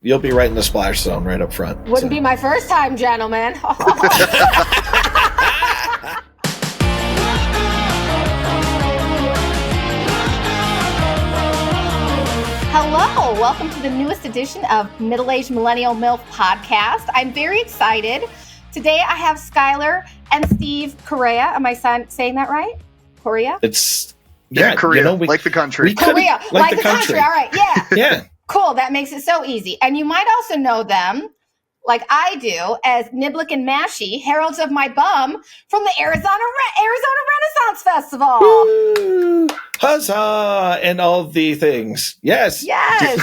You'll be right in the splash zone right up front. Wouldn't be my first time, gentlemen. Hello, welcome to the newest edition of Middle-Aged Millennial MILF Podcast. I'm very excited. Today I have Skylar and Steve Correa. Am I saying that right? Correa? It's Korea, like the country. Korea, like the country. All right, yeah. Yeah. Cool, that makes it so easy. And you might also know them, like I do, as Niblick and Mashie, Heralds of Myebumm from the Arizona Renaissance Festival. Woo! Huzzah! And all the things. Yes. Yes.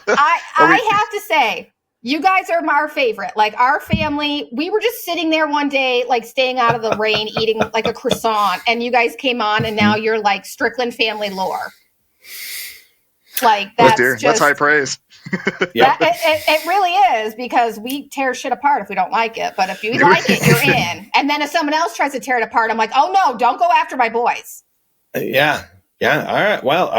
I have to say, you guys are our favorite. Like our family, we were just sitting there one day, like staying out of the rain, eating like a croissant, and you guys came on, and now you're like Strickland family lore. Like that's that's high praise. Yeah, it really is, because we tear shit apart if we don't like it. But if you like it, you're in. And then if someone else tries to tear it apart, I'm like, oh no, don't go after my boys. Yeah. All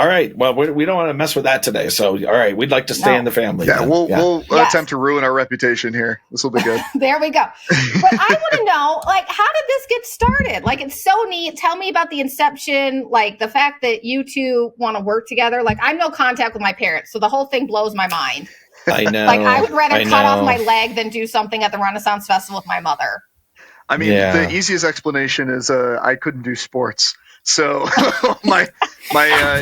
right. Well, we don't want to mess with that today. So, all right, we'd like to stay in the family. Yeah, we'll attempt to ruin our reputation here. This will be good. There we go. But I want to know, like, how did this get started? Like, it's so neat. Tell me about the inception, like the fact that you two want to work together. Like, I'm no contact with my parents, so the whole thing blows my mind. I know. Like, I would rather cut off my leg than do something at the Renaissance Festival with my mother. I mean, the easiest explanation is I couldn't do sports. So my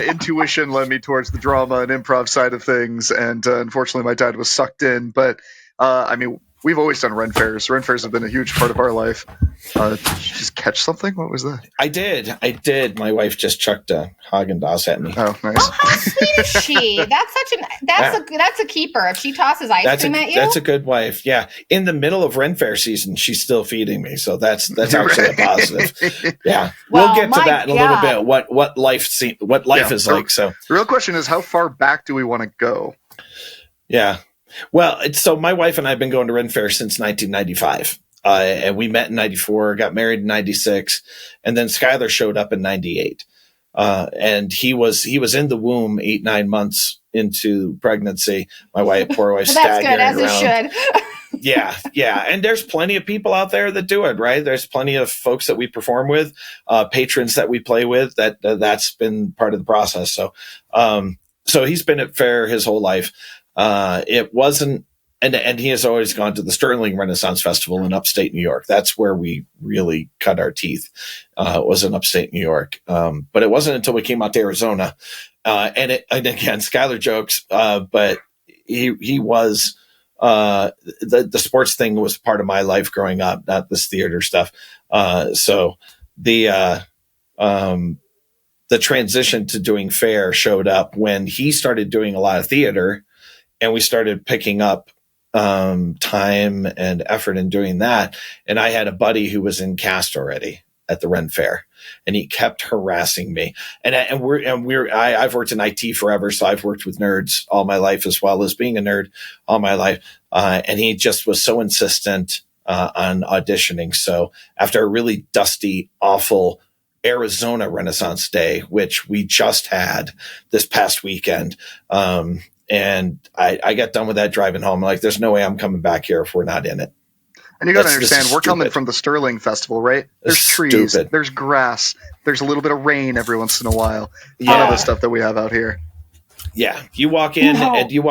intuition led me towards the drama and improv side of things, and unfortunately my dad was sucked in. But I mean, we've always done Ren fairs. Ren fairs have been a huge part of our life. Did you just catch something? What was that? I did. My wife just chucked a Haagen-Dazs at me. Oh, nice. Oh, how sweet is she? That's a keeper. If she tosses ice cream at you, that's a good wife. Yeah, in the middle of Ren fair season, she's still feeding me, so that's actually a positive. Yeah, we'll get to that in a little bit. What life is like. So the real question is, how far back do we want to go? Yeah. Well, so my wife and I have been going to Ren Fair since 1995. And we met in 94, got married in 96, and then Skylar showed up in 98. And he was in the womb 8-9 months into pregnancy. My poor wife, staggering that's good, as around. it should. Yeah. And there's plenty of people out there that do it, right? There's plenty of folks that we perform with, patrons that we play with, that's been part of the process. So he's been at fair his whole life. It wasn't, and he has always gone to the Sterling Renaissance Festival in upstate New York. That's where we really cut our teeth, was in upstate New York. But it wasn't until we came out to Arizona. And again, Skylar jokes, but he was, the sports thing was part of my life growing up, not this theater stuff. So the transition to doing fair showed up when he started doing a lot of theater, and we started picking up time and effort in doing that. And I had a buddy who was in cast already at the Ren Fair, and he kept harassing me. I've worked in IT forever, so I've worked with nerds all my life, as well as being a nerd all my life. And he just was so insistent on auditioning. So after a really dusty, awful Arizona Renaissance Day, which we just had this past weekend, and I got done with that driving home. Like, there's no way I'm coming back here if we're not in it. And you got to understand, we're coming from the Sterling Festival, right? There's trees, there's grass, there's a little bit of rain every once in a while. None of the stuff that we have out here. Yeah, you walk in and you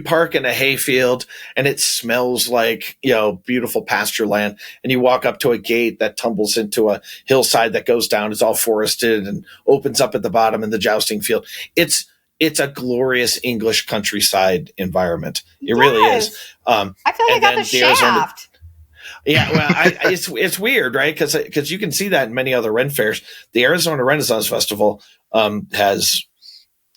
park in a hayfield, and it smells like, beautiful pasture land. And you walk up to a gate that tumbles into a hillside that goes down. It's all forested and opens up at the bottom in the jousting field. It's a glorious English countryside environment. It really is. I feel like I got the shaft. Yeah, well, it's weird, right? Because you can see that in many other Ren fairs. The Arizona Renaissance Festival has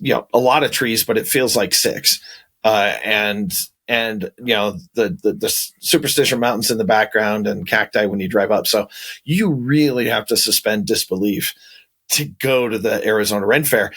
a lot of trees, but it feels like 6. And the Superstition Mountains in the background and cacti when you drive up. So you really have to suspend disbelief to go to the Arizona Ren Fair.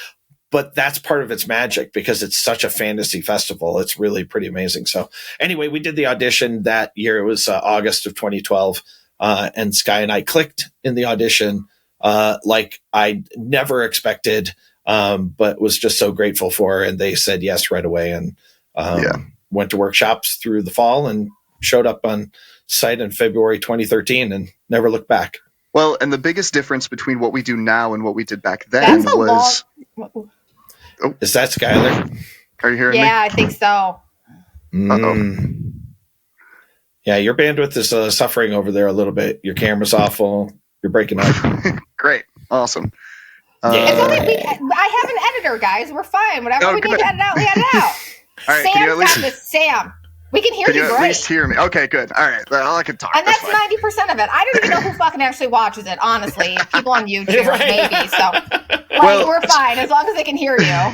But that's part of its magic, because it's such a fantasy festival. It's really pretty amazing. So anyway, we did the audition that year. It was August of 2012. And Sky and I clicked in the audition like I never expected, but was just so grateful for. And they said yes right away. And went to workshops through the fall and showed up on site in February 2013 and never looked back. Well, and the biggest difference between what we do now and what we did back then was... Oh. Is that Skylar? Are you hearing me? Yeah, I think so. Uh-oh. Yeah, your bandwidth is suffering over there a little bit. Your camera's awful. You're breaking up. Great. Awesome. It's only I have an editor, guys. We're fine. Whatever we need to edit out, we edit out. All right, Sam got this. Sam, we can hear you at great. least hear me? Okay, good. All right, well, I can talk. And that's 90% of it. I don't even know who fucking actually watches it, honestly. People on YouTube, maybe. So we're fine as long as they can hear you.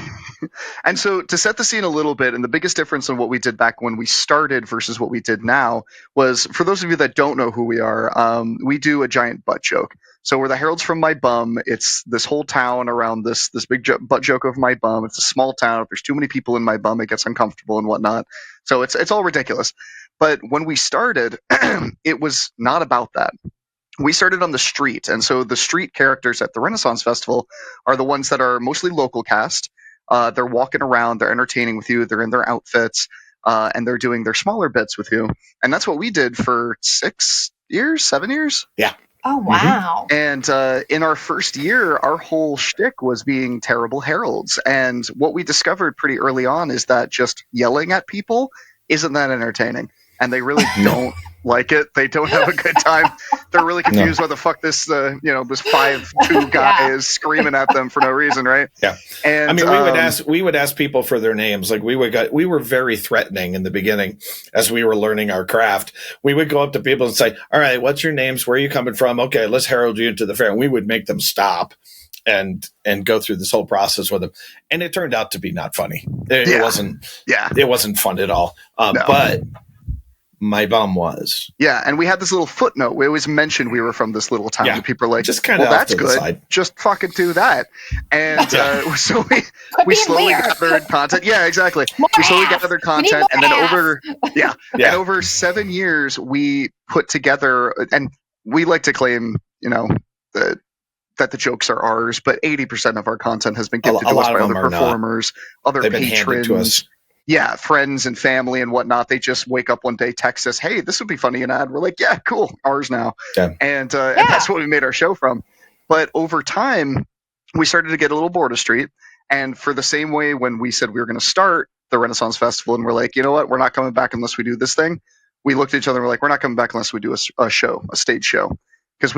And so to set the scene a little bit, and the biggest difference in what we did back when we started versus what we did now was, for those of you that don't know who we are, we do a giant butt joke. So we're the Heralds from Myebumm. It's this whole town around this big butt joke of Myebumm. It's a small town. If there's too many people in Myebumm, it gets uncomfortable and whatnot. So it's all ridiculous. But when we started, it was not about that. We started on the street. And so the street characters at the Renaissance Festival are the ones that are mostly local cast. They're walking around, they're entertaining with you, they're in their outfits, and they're doing their smaller bits with you. And that's what we did for 7 years. Yeah. Oh, wow. And in our first year, our whole shtick was being terrible heralds. And what we discovered pretty early on is that just yelling at people isn't that entertaining. And they really don't like it. They don't have a good time. They're really confused why the fuck this this 5'2" guy is screaming at them for no reason, right? Yeah. And I mean, we would ask people for their names. Like we were very threatening in the beginning as we were learning our craft. We would go up to people and say, "All right, what's your names? Where are you coming from? Okay, let's herald you into the fair." And we would make them stop and go through this whole process with them. And it turned out to be not funny. It wasn't fun at all. No. But Myebumm was. Yeah, and we had this little footnote. We always mentioned we were from this little town. And people are like, just kind of that's good. Just fucking do that. And so we slowly gathered content. Yeah, exactly. We slowly gathered content. And then over 7 years, we put together, and we like to claim, that the jokes are ours, but 80% of our content has been gifted to us by other performers, other patrons. Yeah, friends and family and whatnot. They just wake up one day, text us, "Hey, this would be funny in ad." We're like, "Yeah, cool, ours now." Yeah. And that's what we made our show from. But over time, we started to get a little bored of street. And for the same way when we said we were going to start the Renaissance Festival, and we're like, you know what, we're not coming back unless we do this thing. We looked at each other and we're like, we're not coming back unless we do a show, a stage show, because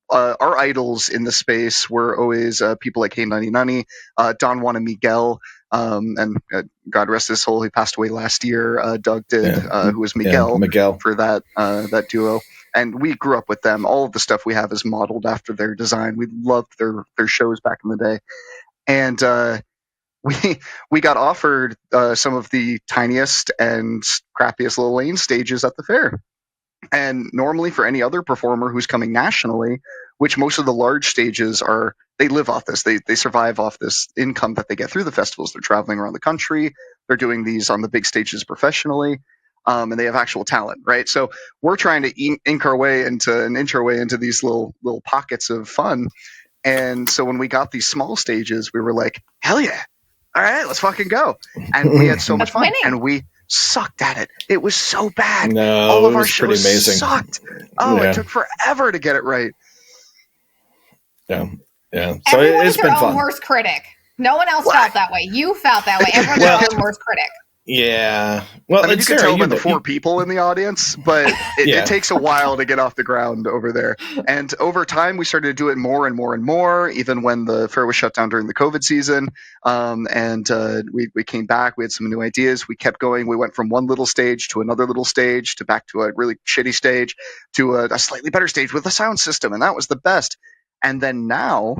our idols in the space were always people like Hey Nunny Nunny, Don Juan and Miguel. And God rest his soul, he passed away last year. Doug did, who was Miguel for that duo. And we grew up with them. All of the stuff we have is modeled after their design. We loved their shows back in the day. And we got offered some of the tiniest and crappiest little lane stages at the fair. And normally for any other performer who's coming nationally, which most of the large stages are, they live off this. They survive off this income that they get through the festivals. They're traveling around the country. They're doing these on the big stages professionally, and they have actual talent, right? So we're trying to inch our way into these little pockets of fun. And so when we got these small stages, we were like, hell yeah. All right, let's fucking go. And we had so much fun. And we sucked at it. It was so bad. No, all of our shows sucked. It took forever to get it right. Yeah. So everyone it's is their been own fun. Worst critic. No one else felt that way. You felt that way. Everyone's their own worst critic. Yeah. Well, I mean, you can tell by the 4 people in the audience, but it takes a while to get off the ground over there. And over time, we started to do it more and more and more, even when the fair was shut down during the COVID season. We came back. We had some new ideas. We kept going. We went from one little stage to another little stage to back to a really shitty stage to a slightly better stage with a sound system. And that was the best. And then now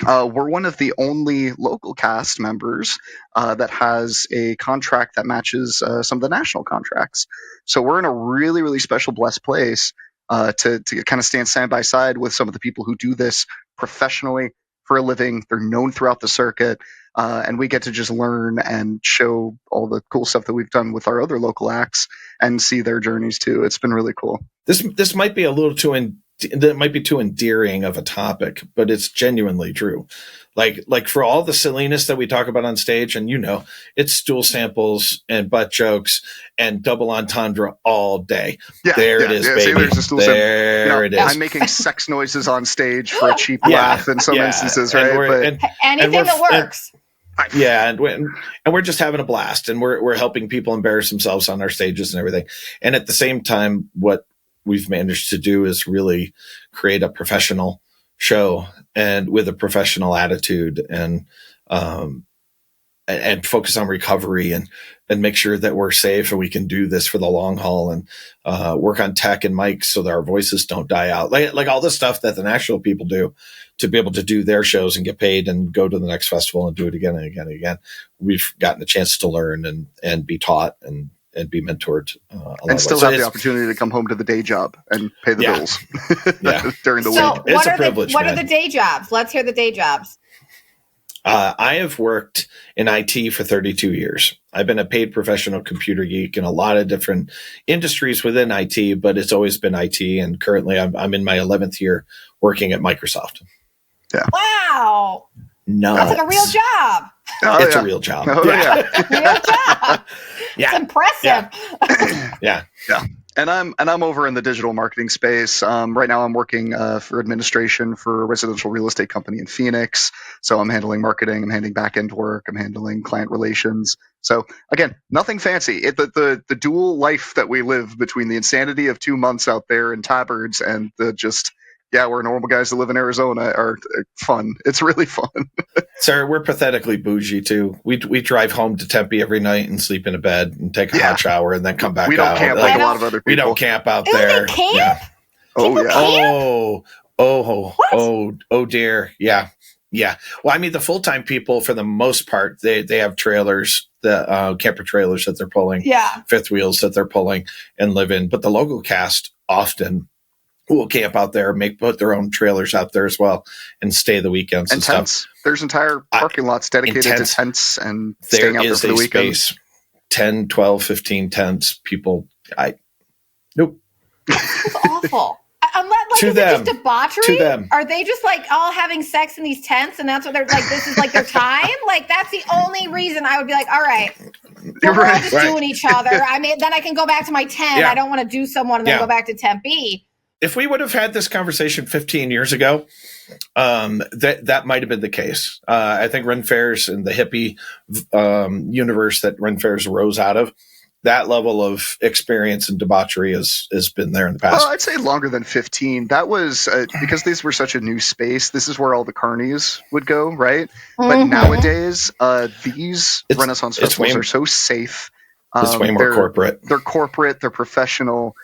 we're one of the only local cast members that has a contract that matches some of the national contracts. So we're in a really, really special, blessed place to kind of stand side by side with some of the people who do this professionally for a living. They're known throughout the circuit, and we get to just learn and show all the cool stuff that we've done with our other local acts and see their journeys too. It's been really cool. This might be a little too that might be too endearing of a topic, but it's genuinely true. Like for all the silliness that we talk about on stage, and it's stool samples and butt jokes and double entendre all day. Yeah, there it is, baby. See, there's a stool there it is. I'm making sex noises on stage for a cheap laugh in some instances, right? Anything that works. And we're just having a blast, and we're helping people embarrass themselves on our stages and everything. And at the same time, what we've managed to do is really create a professional show and with a professional attitude, and focus on recovery and make sure that we're safe and we can do this for the long haul, and work on tech and mics so that our voices don't die out. Like all the stuff that the national people do to be able to do their shows and get paid and go to the next festival and do it again and again and again. We've gotten a chance to learn and be taught and be mentored. And still have the opportunity to come home to the day job and pay the bills during the week. It's a privilege. What are the day jobs? Let's hear the day jobs. I have worked in IT for 32 years. I've been a paid professional computer geek in a lot of different industries within IT, but it's always been IT. And currently I'm in my 11th year working at Microsoft. Yeah. Wow. No, that's like a real job. It's a real job. Real job. It's impressive. Yeah. And I'm over in the digital marketing space. Right now I'm working for administration for a residential real estate company in Phoenix. So I'm handling marketing, I'm handling back-end work, I'm handling client relations. So again, nothing fancy. The dual life that we live between the insanity of 2 months out there in tabards and the just, we're normal guys that live in Arizona are fun. It's really fun. Sir, we're pathetically bougie too. We drive home to Tempe every night and sleep in a bed and take a hot shower and then come back out. We don't camp like a lot of other people. We don't camp out Ooh, there. They camp? Oh, yeah. Oh dear. Yeah. Well, I mean, the full-time people, for the most part, they have trailers, the camper trailers that they're pulling, fifth wheels that they're pulling and live in. But the local cast often will camp out there, put their own trailers out there as well, and stay the weekends and tents. stuff. There's entire parking lots dedicated to tents and staying out there for the weekend. Space, 10, 12, 15 tents. People, nope. It's awful. Unless, to is them. It just debauchery? To them. Are they just like all having sex in these tents, and that's what they're like? This is like their time. Like that's the only reason I would be like, all right, we're all just doing each other. I mean, then I can go back to my tent. I don't want to do someone and then go back to Tempe. If we would have had this conversation 15 years ago, that might have been the case. I think Ren Fairs and the hippie universe that Ren Fairs rose out of, that level of experience and debauchery has been there in the past. Well, I'd say longer than 15. That was because these were such a new space. This is where all the carnies would go, right? But nowadays, these Renaissance festivals are so safe. It's way more corporate. They're corporate. They're professional.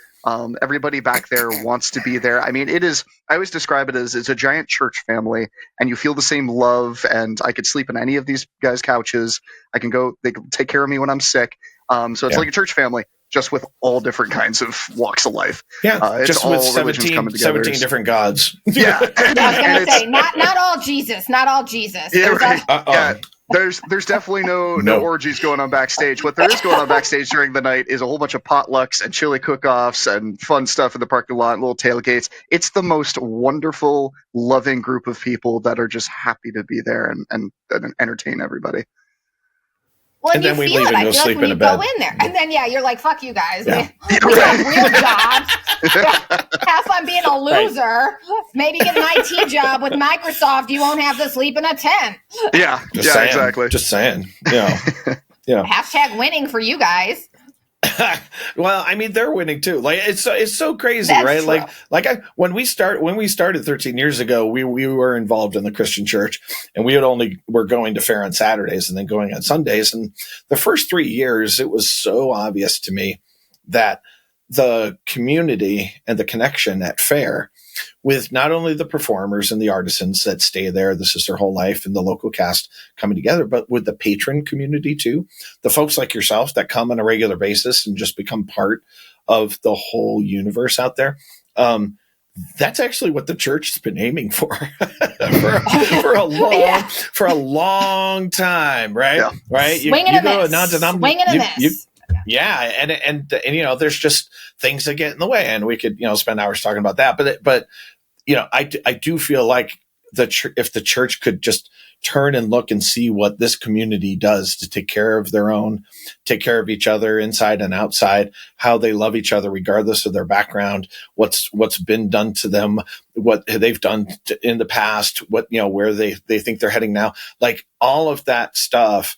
Everybody back there wants to be there. I mean, I always describe it as it's a giant church family, and you feel the same love, and I could sleep in any of these guys' couches. They can take care of me when I'm sick. So it's like a church family, just with all different kinds of walks of life. Yeah, just with 17 different gods. Yeah. I was going to say, not all Jesus. Not all Jesus. Yeah, right. There's definitely no orgies going on backstage. What there is going on backstage during the night is a whole bunch of potlucks and chili cook-offs and fun stuff in the parking lot, little tailgates. It's the most wonderful, loving group of people that are just happy to be there and entertain everybody. Well, and then we feel leave it. and go sleep in a bed. Go in there, and then you're like, "Fuck you guys. We have real jobs. Have fun being a loser. Right. Maybe get an IT job with Microsoft. You won't have to sleep in a tent." Yeah, saying. Exactly. Just saying. Yeah. Hashtag winning for you guys. Well, I mean, they're winning too. Like it's so crazy, That's right? True. When we started 13 years ago, we were involved in the Christian church, and were going to fair on Saturdays and then going on Sundays. And the first 3 years, it was so obvious to me that the community and the connection at fair with not only the performers and the artisans that stay there, this is their whole life, and the local cast coming together, but with the patron community too, the folks like yourself that come on a regular basis and just become part of the whole universe out there. That's actually what the church has been aiming for for a long time, right? Yeah. Right? Swinging a miss. Yeah, and there's just things that get in the way, and we could spend hours talking about that. But I do feel like if the church could just turn and look and see what this community does to take care of take care of each other inside and outside, how they love each other regardless of their background, what's been done to them, what they've done in the past, what where they think they're heading now, like all of that stuff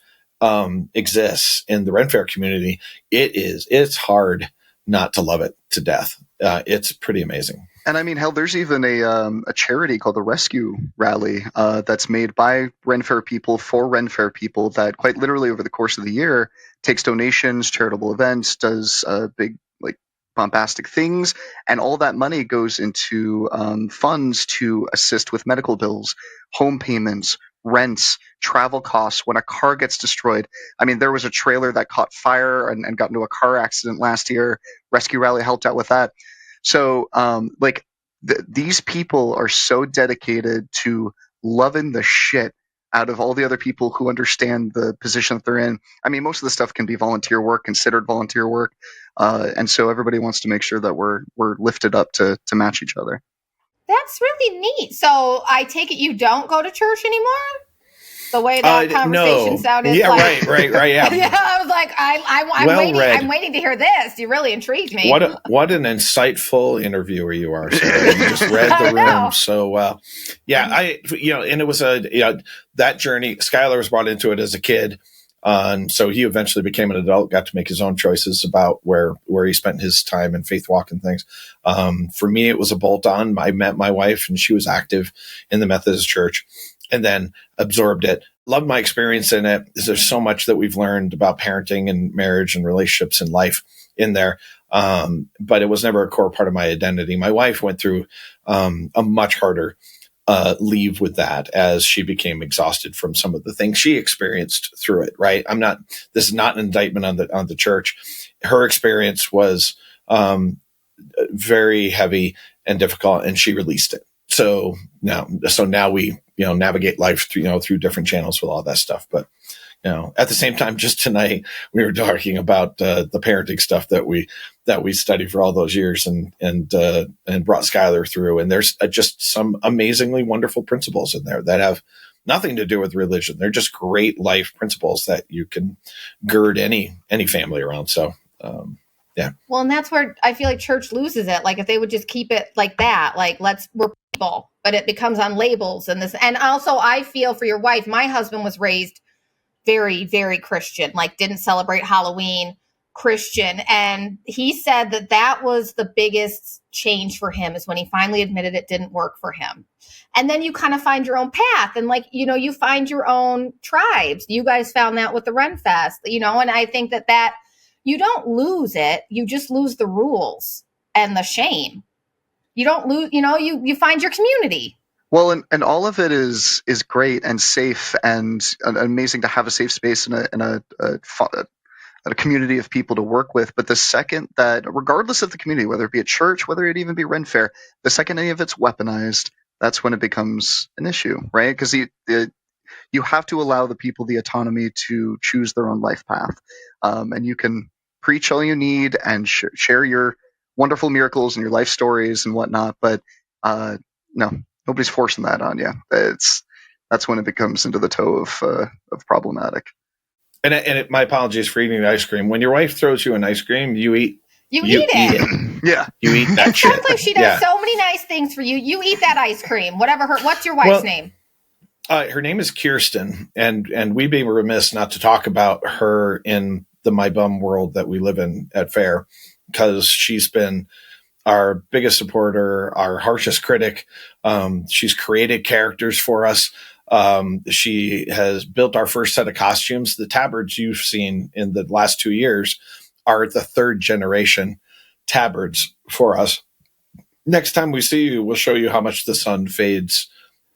exists in the Ren Fair community. It's hard not to love it to death. It's pretty amazing. And I mean, hell, there's even a charity called the Rescue Rally that's made by Ren Fair people for Ren Fair people that quite literally over the course of the year takes donations, charitable events, does big like bombastic things, and all that money goes into funds to assist with medical bills, home payments, rents, travel costs when a car gets destroyed. I mean, there was a trailer that caught fire and got into a car accident last year. Rescue Rally helped out with that. So, these people are so dedicated to loving the shit out of all the other people who understand the position that they're in. I mean, most of the stuff can be volunteer work, considered volunteer work, and so everybody wants to make sure that we're lifted up to match each other. That's really neat. So I take it you don't go to church anymore? The way that conversation sounded. Yeah, like, right. Yeah. Yeah, I was like, I'm waiting to hear this. You really intrigued me. What an insightful interviewer you are, Sarah. You just read the room so well. Yeah, and it was that journey. Skylar was brought into it as a kid. So he eventually became an adult, got to make his own choices about where he spent his time in faith walk and things. For me, it was a bolt on. I met my wife and she was active in the Methodist Church, and then absorbed it. Loved my experience in it. There's so much that we've learned about parenting and marriage and relationships and life in there. But it was never a core part of my identity. My wife went through a much harder leave with that as she became exhausted from some of the things she experienced through it. Right. This is not an indictment on the church. Her experience was very heavy and difficult, and she released it. So now we, navigate life through different channels with all that stuff. But, at the same time, just tonight we were talking about the parenting stuff that we studied for all those years and brought Skylar through. And there's just some amazingly wonderful principles in there that have nothing to do with religion. They're just great life principles that you can gird any family around. So, yeah. Well, and that's where I feel like church loses it. Like if they would just keep it like that, like we're people, but it becomes on labels and this. And also I feel for your wife, my husband was raised very, very Christian, like didn't celebrate Halloween, Christian. And he said that was the biggest change for him, is when he finally admitted it didn't work for him. And then you kind of find your own path and you find your own tribes. You guys found that with the Ren Fest, and I think that you don't lose it. You just lose the rules and the shame. You don't lose, you find your community. Well, and all of it is great and safe and amazing to have a safe space and a community of people to work with. But the second that, regardless of the community, whether it be a church, whether it even be Ren Fair, the second any of it's weaponized, that's when it becomes an issue, right? Because you have to allow the people the autonomy to choose their own life path. And you can preach all you need and share your wonderful miracles and your life stories and whatnot, but no, nobody's forcing that on you. That's when it becomes into the toe of problematic. And my apologies for eating the ice cream. When your wife throws you an ice cream, you eat it. Yeah, you eat that shit. Sounds like she does so many nice things for you. You eat that ice cream. What's your wife's name? Her name is Kirsten, and we'd be remiss not to talk about her in the Myebumm world that we live in at Fair, because she's been our biggest supporter, our harshest critic. She's created characters for us. She has built our first set of costumes. The tabards you've seen in the last 2 years are the third generation tabards for us. Next time we see you, we'll show you how much the sun fades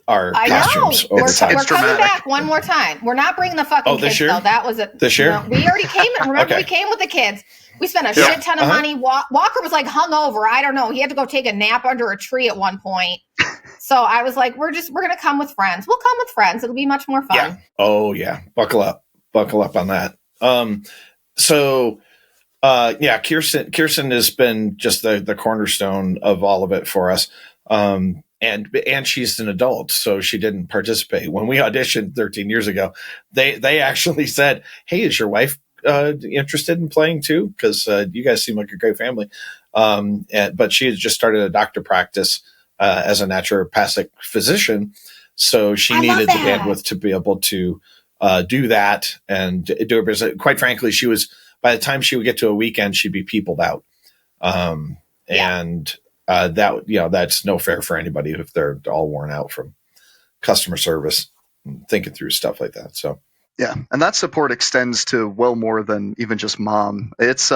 our costumes over time. We're coming back one more time. We're not bringing the fucking kids, though. That was it. This year? We already came. Remember, we came with the kids. We spent a shit ton of money. Walker was like hungover. I don't know. He had to go take a nap under a tree at one point. So I was like, we're going to come with friends. We'll come with friends. It'll be much more fun. Yeah. Oh, yeah. Buckle up on that. So Kirsten has been just the cornerstone of all of it for us. And she's an adult, so she didn't participate. When we auditioned 13 years ago, they actually said, "Hey, is your wife interested in playing too? Because you guys seem like a great family." But she had just started a doctor practice as a naturopathic physician, so she needed the bandwidth to be able to do that and do it. Because, quite frankly, she was, by the time she would get to a weekend, she'd be peopled out. And that's no fair for anybody if they're all worn out from customer service and thinking through stuff like that. So, yeah. And that support extends to well more than even just mom. It's,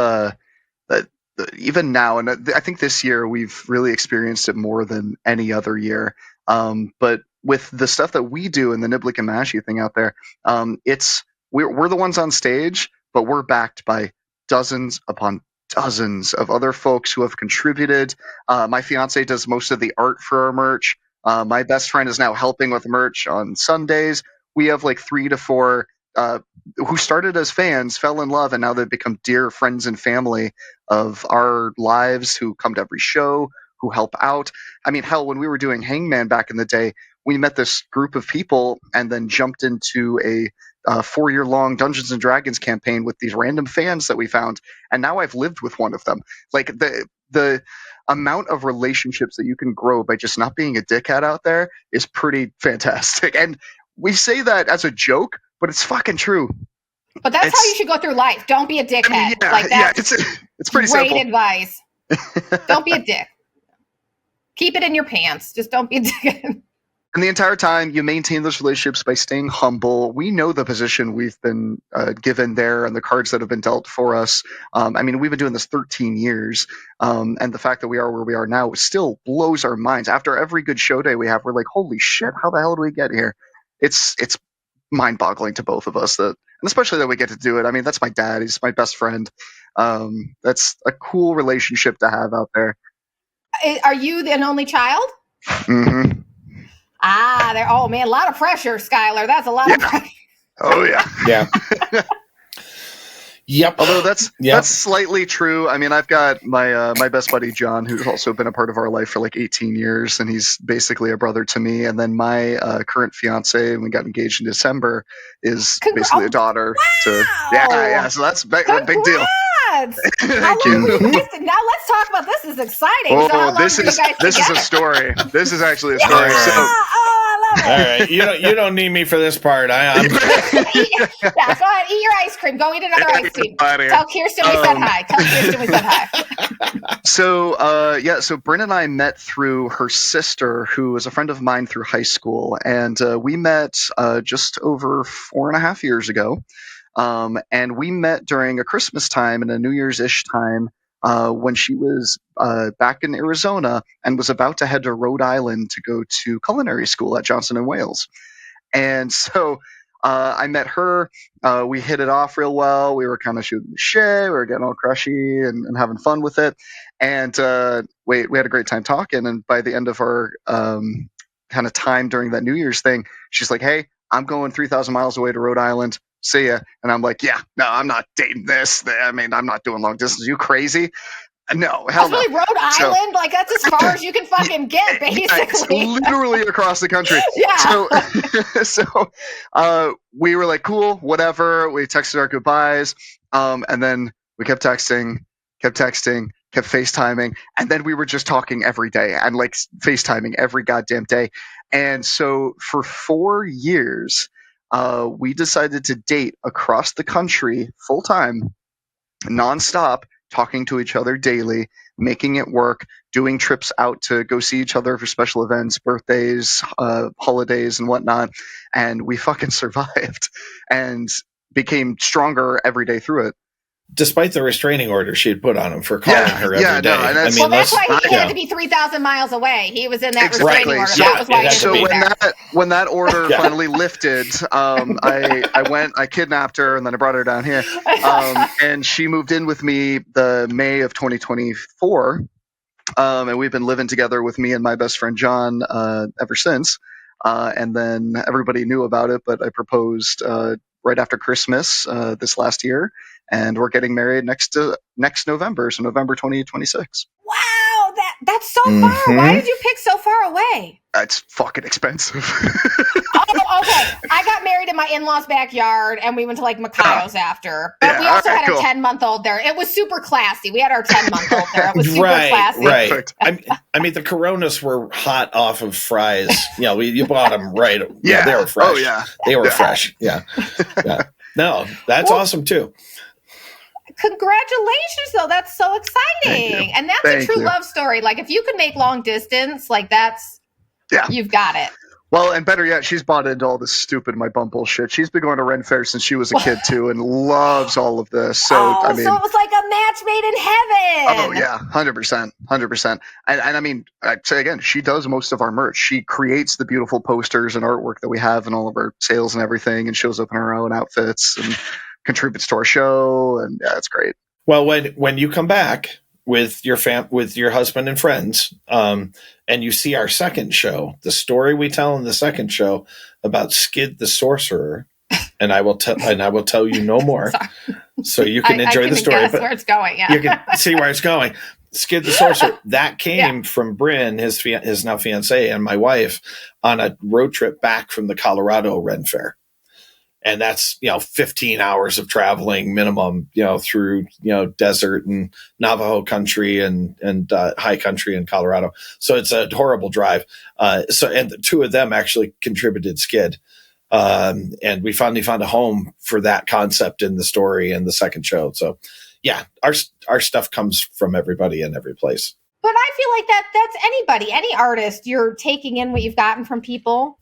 even now, and I think this year we've really experienced it more than any other year. But with the stuff that we do in the Niblick and Mashie thing out there, we're the ones on stage, but we're backed by dozens upon dozens of other folks who have contributed. My fiance does most of the art for our merch. My best friend is now helping with merch on Sundays. We have like 3 to 4 who started as fans, fell in love, and now they've become dear friends and family of our lives, who come to every show, who help out. I mean, hell, when we were doing Hangman back in the day, we met this group of people and then jumped into a 4-year-long Dungeons and Dragons campaign with these random fans that we found, and now I've lived with one of them. Like, the amount of relationships that you can grow by just not being a dickhead out there is pretty fantastic. And we say that as a joke, but it's fucking true. But that's how you should go through life. Don't be a dickhead. I mean, it's pretty great simple. Advice. Don't be a dick. Keep it in your pants. Just don't be a dickhead. And the entire time, you maintain those relationships by staying humble. We know the position we've been given there and the cards that have been dealt for us. I mean, we've been doing this 13 years, and the fact that we are where we are now still blows our minds. After every good show day we have, we're like, holy shit, how the hell did we get here? It's mind-boggling to both of us, and especially that we get to do it. I mean, that's my dad. He's my best friend. That's a cool relationship to have out there. Are you an only child? Mm-hmm. Oh man, a lot of pressure, Skylar. That's a lot of pressure. Oh yeah. Yeah. Yep. Although that's slightly true. I mean, I've got my best buddy John, who's also been a part of our life for like 18 years, and he's basically a brother to me. And then my current fiance, and we got engaged in December, is basically a daughter. Wow. Yeah. So that's a big deal. Thank you. Now let's talk about this. Is exciting. Oh, this is a story. This is actually a story. Yeah. I love it. All right, you don't need me for this part. I'm go ahead, eat your ice cream. Go eat another ice cream. Tell Kirsten we said hi. So Bryn and I met through her sister, who was a friend of mine through high school, and we met just over 4.5 years ago. And we met during a Christmas time and a New Year's-ish time when she was back in Arizona and was about to head to Rhode Island to go to culinary school at Johnson & Wales. And so I met her. We hit it off real well. We were kind of shooting the shit. We were getting all crushy and having fun with it. And we had a great time talking. And by the end of our kind of time during that New Year's thing, she's like, "Hey, I'm going 3,000 miles away to Rhode Island. See ya." And I'm like, "Yeah, no, I'm not dating this. I mean, I'm not doing long distance. You crazy? No, hell no." Really, Rhode Island? Like, that's as far as you can fucking get, basically. It's literally across the country. Yeah. So we were like, cool, whatever. We texted our goodbyes. And then we kept texting, kept FaceTiming. And then we were just talking every day and like FaceTiming every goddamn day. And so for 4 years, we decided to date across the country full time, nonstop, talking to each other daily, making it work, doing trips out to go see each other for special events, birthdays, holidays, and whatnot. And we fucking survived and became stronger every day through it. Despite the restraining order she had put on him for calling her every day. Well, that's why he had to be 3,000 miles away. He was in that restraining order. So, that was why he had so to be there. When that order finally lifted, I kidnapped her, and then I brought her down here. And she moved in with me the May of 2024. And we've been living together with me and my best friend John ever since. And then everybody knew about it, but I proposed right after Christmas this last year. and we're getting married next November, so November 2026. Wow, that's so far. Why did you pick so far away? It's fucking expensive. Oh, okay. I got married in my in-laws' backyard, and we went to like Macayo's after. But we also had a 10-month-old there. It was super classy. We had our 10-month-old there. It was super classy. Right. I mean, the Coronas were hot off of fries. You bought them right. Yeah, they were fresh. Oh yeah, they were fresh. Yeah. No, that's awesome too. Congratulations, though. That's so exciting. And that's a true love story. Like, if you could make long distance, like you've got it. Well, and better yet, she's bought into all this stupid Myebumm bullshit. She's been going to Ren Fair since she was a kid too, and loves all of this. So I mean, so it was like a match made in heaven. Oh yeah, 100%. And I mean, I'd say again, she does most of our merch. She creates the beautiful posters and artwork that we have in all of our sales and everything, and shows up in her own outfits and contributes to our show, and yeah, it's great. Well, when you come back with your husband and friends, and you see our second show, the story we tell in the second show about Skid the Sorcerer, and I will tell you no more, so you can enjoy the story. Guess where it's going, yeah. You can see where it's going. Skid the Sorcerer, that came from Bryn, his now fiance, and my wife on a road trip back from the Colorado Ren Fair. And that's, 15 hours of traveling minimum, through, desert and Navajo country and high country in Colorado. So it's a horrible drive. And the two of them actually contributed Skid. And we finally found a home for that concept in the story in the second show. So yeah, our stuff comes from everybody in every place. But I feel like that's anybody, any artist, you're taking in what you've gotten from people.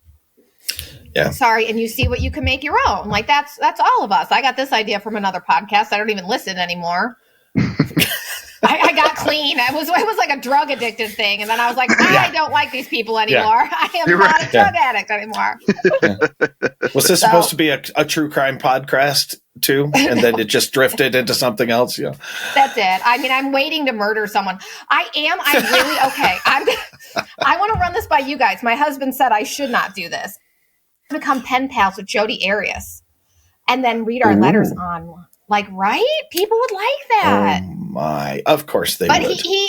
Yeah. Sorry, and you see what you can make your own. Like that's all of us. I got this idea from another podcast. I don't even listen anymore. I got clean. It was like a drug addicted thing, and then I was like, I don't like these people anymore. I am not a drug addict anymore. Was this supposed to be a true crime podcast too, and then it just drifted into something else? Yeah, that's it. I mean, I'm waiting to murder someone. I'm really okay. I want to run this by you guys. My husband said I should not do this. Become pen pals with Jodi Arias and then read our letters online. Like, right? People would like that. Oh my! Of course they would. But he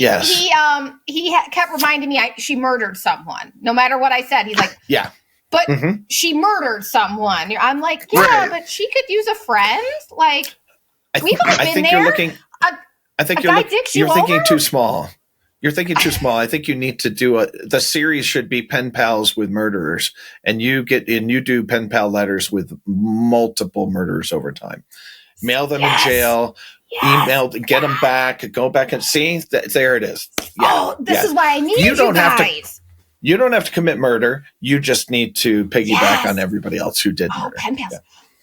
kept reminding me she murdered someone. No matter what I said, he's like, yeah. But she murdered someone. I'm like, yeah, but she could use a friend. Like, we've all been there. You're thinking too small. You're thinking too small. I think you need to do the series should be pen pals with murderers, and you do pen pal letters with multiple murderers over time. Mail them in jail, email, get them back, go back and see. There it is. Yeah, this is why I need you guys. You don't have to commit murder. You just need to piggyback on everybody else who did murder. Pen pals. Yeah.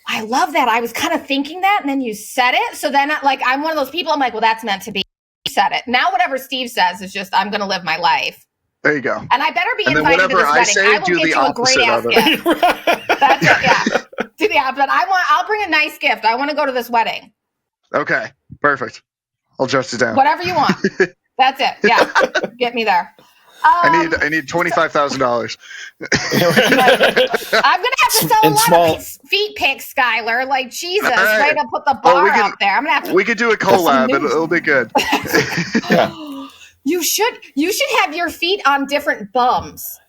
I love that. I was kind of thinking that, and then you said it. So then, I'm one of those people. I'm like, well, that's meant to be. Said it. Now whatever Steve says is just I'm going to live my life. There you go. And I better be invited to this wedding. I will get you a great ass gift. That's it. Yeah. But I'll bring a nice gift. I want to go to this wedding. Okay. Perfect. I'll adjust it down. Whatever you want. That's it. Yeah. Get me there. I need $25,000. I'm gonna have to sell a lot of feet pics, Skylar. Like Jesus, right to put the bar out there. I'm gonna have to. We could do a collab. It'll be good. You should have your feet on different bums.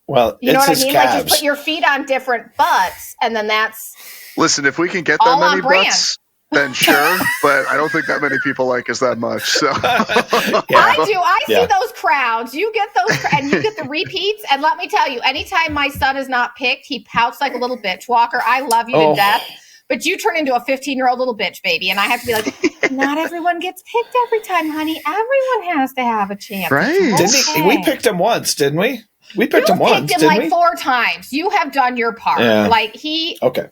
Well, you know what I mean? Calves. Like just put your feet on different butts, and then that's. Listen, if we can get that many butts. Then sure, but I don't think that many people like us that much. So I do. I see those crowds. You get those, and you get the repeats. And let me tell you, anytime my son is not picked, he pouts like a little bitch. Walker, I love you to death, but you turn into a 15-year-old little bitch, baby. And I have to be like, not everyone gets picked every time, honey. Everyone has to have a chance. Right? We picked him once, didn't we? We picked him once. Picked him like 4 times. You have done your part. Yeah. Like he. Okay.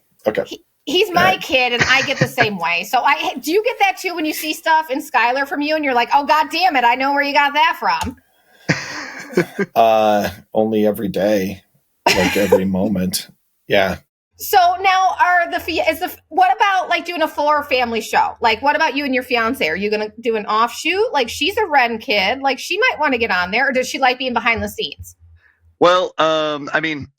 He's my kid, and I get the same way. So do you get that too when you see stuff in Skylar from you, and you're like, "Oh God damn it, I know where you got that from." Only every day, like every moment. Yeah. So now what about like doing a 4-family show? Like, what about you and your fiance? Are you going to do an offshoot? Like, she's a Ren kid. Like, she might want to get on there, or does she like being behind the scenes? Well, I mean,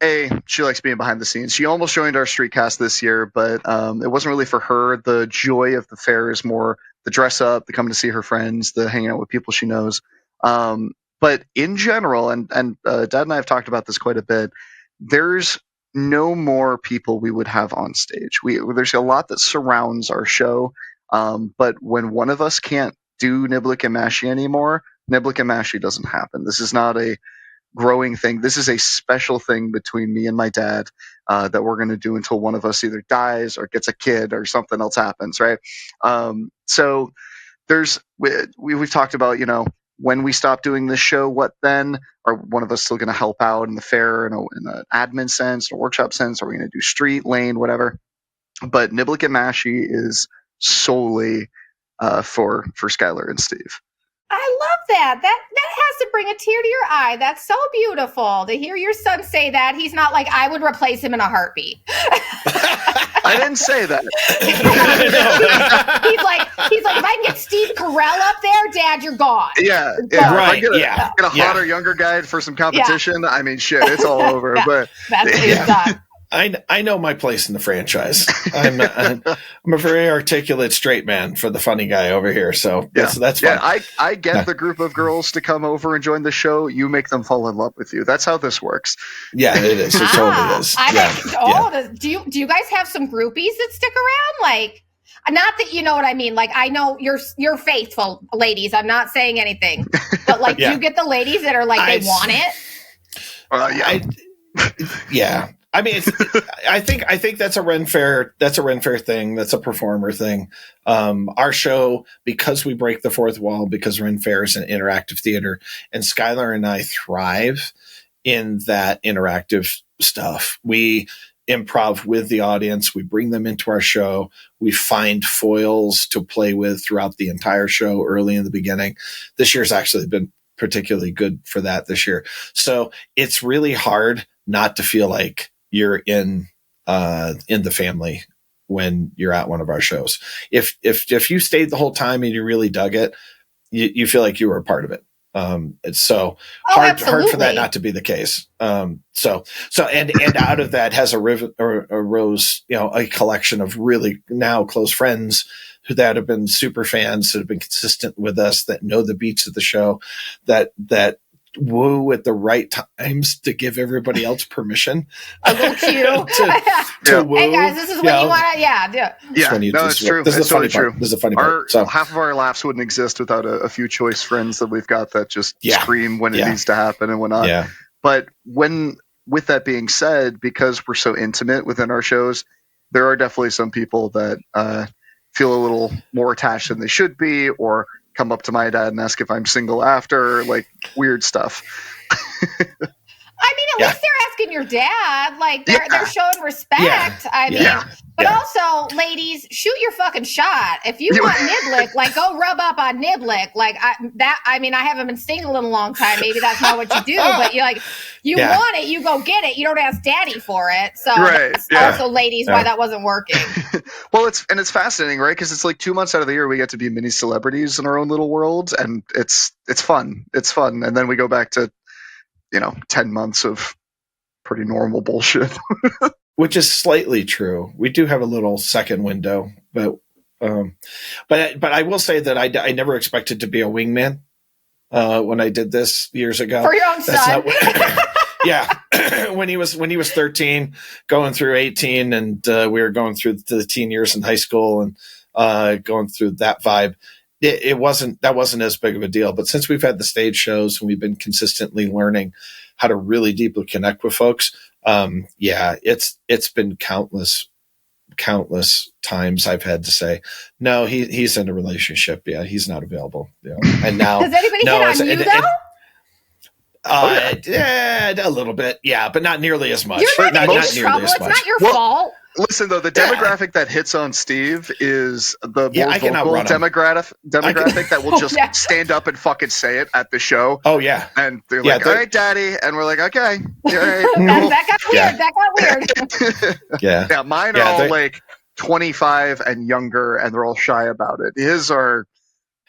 she likes being behind the scenes. She almost joined our street cast this year, but it wasn't really for her. The joy of the fair is more the dress up, the coming to see her friends, the hanging out with people she knows. But in general, and Dad and I have talked about this quite a bit, there's no more people we would have on stage. There's a lot that surrounds our show, but when one of us can't do Niblick and Mashie anymore, Niblick and Mashie doesn't happen. This is not a growing thing. This is a special thing between me and my dad that we're going to do until one of us either dies or gets a kid or something else happens, right? So we've talked about, when we stop doing this show, what then? Are one of us still going to help out in the fair in an admin sense or workshop sense? Are we going to do street, lane, whatever? But Niblick and Mashie is solely for Skylar and Steve. I love that. That has to bring a tear to your eye. That's so beautiful to hear your son say that. He's not like, I would replace him in a heartbeat. I didn't say that. he's like, if I can get Steve Carell up there, Dad, you're gone. Yeah, right. If I get a hotter, younger guy for some competition. Yeah. I mean, shit, it's all over. But that's what he's done. I know my place in the franchise. I'm a very articulate straight man for the funny guy over here. So that's fun. Yeah, I get the group of girls to come over and join the show. You make them fall in love with you. That's how this works. Yeah, it is. It totally is. Do you guys have some groupies that stick around? Like, not that you know what I mean. Like, I know you're faithful ladies. I'm not saying anything, but like, do you get the ladies that are like they want it? Yeah. I mean, I think that's a Ren Fair. That's a Ren Fair thing. That's a performer thing. Our show, because we break the fourth wall, because Ren Fair is an interactive theater, and Skylar and I thrive in that interactive stuff. We improv with the audience. We bring them into our show. We find foils to play with throughout the entire show early in the beginning. This year's actually been particularly good for that this year. So it's really hard not to feel like you're in the family when you're at one of our shows. If you stayed the whole time and you really dug it, you feel like you were a part of it. It's so hard for that not to be the case. So out of that has arose, a collection of really now close friends that have been super fans, that have been consistent with us, that know the beats of the show, that woo at the right times to give everybody else permission. A little cue. to woo. Hey guys, this is what you want to, Yeah, no, it's true. This is a funny part. This is a funny part. So half of our laughs wouldn't exist without a few choice friends that we've got that just scream when it needs to happen and whatnot. Yeah. But with that being said, because we're so intimate within our shows, there are definitely some people that feel a little more attached than they should be, or come up to my dad and ask if I'm single after, like weird stuff. I mean, at least they're asking your dad. Like they're showing respect. Yeah. I mean, but also, ladies, shoot your fucking shot. If you want Niblick, like go rub up on Niblick. Like I haven't been single in a long time. Maybe that's not what you do, but you want it, you go get it. You don't ask daddy for it. So also, ladies, why that wasn't working. Well, it's fascinating, right? Because it's like 2 months out of the year we get to be mini celebrities in our own little world, and it's fun. It's fun, and then we go back to 10 months of pretty normal bullshit. Which is slightly true. We do have a little second window, but I will say that I never expected to be a wingman when I did this years ago. For your own son. When he was 13, going through 18, and we were going through the teen years in high school and going through that vibe. That wasn't as big of a deal. But since we've had the stage shows and we've been consistently learning how to really deeply connect with folks, it's been countless times I've had to say, no, he's in a relationship. Yeah, he's not available. And now does anybody hit on you though? A little bit, but not nearly as much. You're not in trouble. It's not your fault. Listen, though, the demographic that hits on Steve is the more vocal demographic that will just stand up and fucking say it at the show. Oh, yeah. And they're like, all right, daddy. And we're like, okay. All right, cool. That got weird. Yeah, mine are all like 25 and younger, and they're all shy about it. His are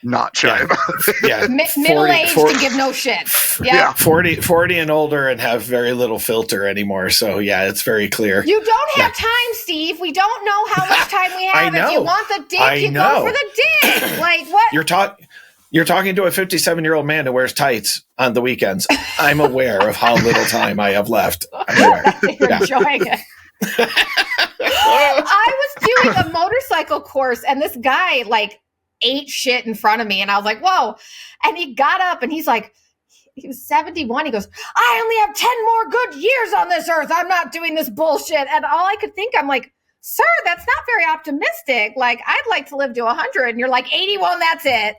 not shy about it. Yeah. Middle-aged and give no shit. Yeah. 40 and older and have very little filter anymore. So yeah, it's very clear. You don't have time, Steve. We don't know how much time we have. I know. If you want the dick, you go for the dick. Like what? You're talking to a 57-year-old man who wears tights on the weekends. I'm aware of how little time I have left. I'm aware. You're enjoying it. I was doing a motorcycle course and this guy like ate shit in front of me and I was like, whoa. And he got up and he's like, he was 71. He goes, I only have 10 more good years on this earth. I'm not doing this bullshit. And all I could think, I'm like, sir, that's not very optimistic. Like, I'd like to live to 100. And you're like, 81, that's it.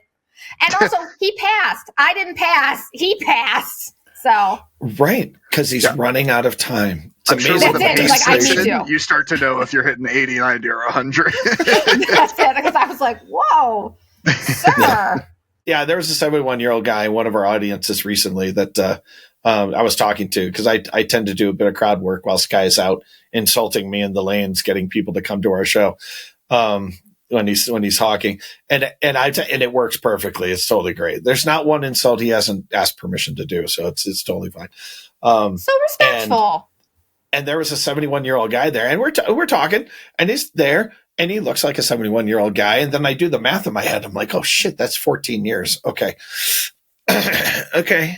And also, he passed. I didn't pass. He passed. So. Right. Because he's running out of time. It's I'm amazing. sure with That's the it. Like, I need to. you start to know if you're hitting 80, 90, or 100. That's it. Because I was like, whoa, sir. Yeah, there was a 71-year-old guy in one of our audiences recently that I was talking to because I tend to do a bit of crowd work while Sky is out insulting me in the lanes, getting people to come to our show when he's talking, and it works perfectly. It's totally great. There's not one insult he hasn't asked permission to do, so it's totally fine. So respectful. And there was a 71-year-old guy there, and we're talking, and he's there. And he looks like a 71-year-old guy. And then I do the math in my head. I'm like, oh, shit, that's 14 years. Okay. Okay.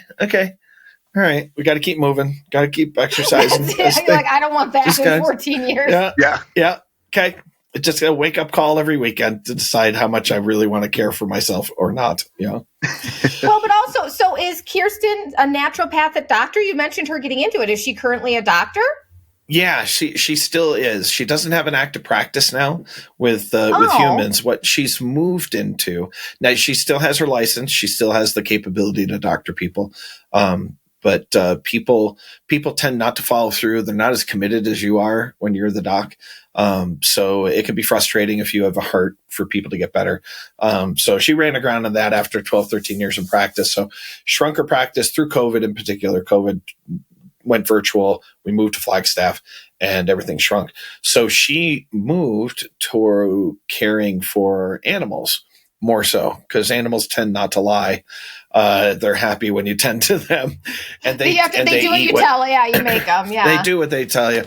All right. We got to keep moving. Got to keep exercising. You're like, I don't want that in 14 years. Yeah. Okay. It's just a wake-up call every weekend to decide how much I really want to care for myself or not. Well, but also, so is Kirsten a naturopathic doctor? You mentioned her getting into it. Is she currently a doctor? Yeah, she still is. She doesn't have an active practice now with humans. What she's moved into now, she still has her license. She still has the capability to doctor people, but people tend not to follow through. They're not as committed as you are when you're the doc. So it can be frustrating if you have a heart for people to get better. So she ran aground on that after 12, 13 years in practice. So shrunk her practice through COVID in particular. COVID went virtual. We moved to Flagstaff and everything shrunk. So she moved to caring for animals more so because animals tend not to lie. They're happy when you tend to them, and they do what you tell. Yeah, you make them. Yeah, they do what they tell you.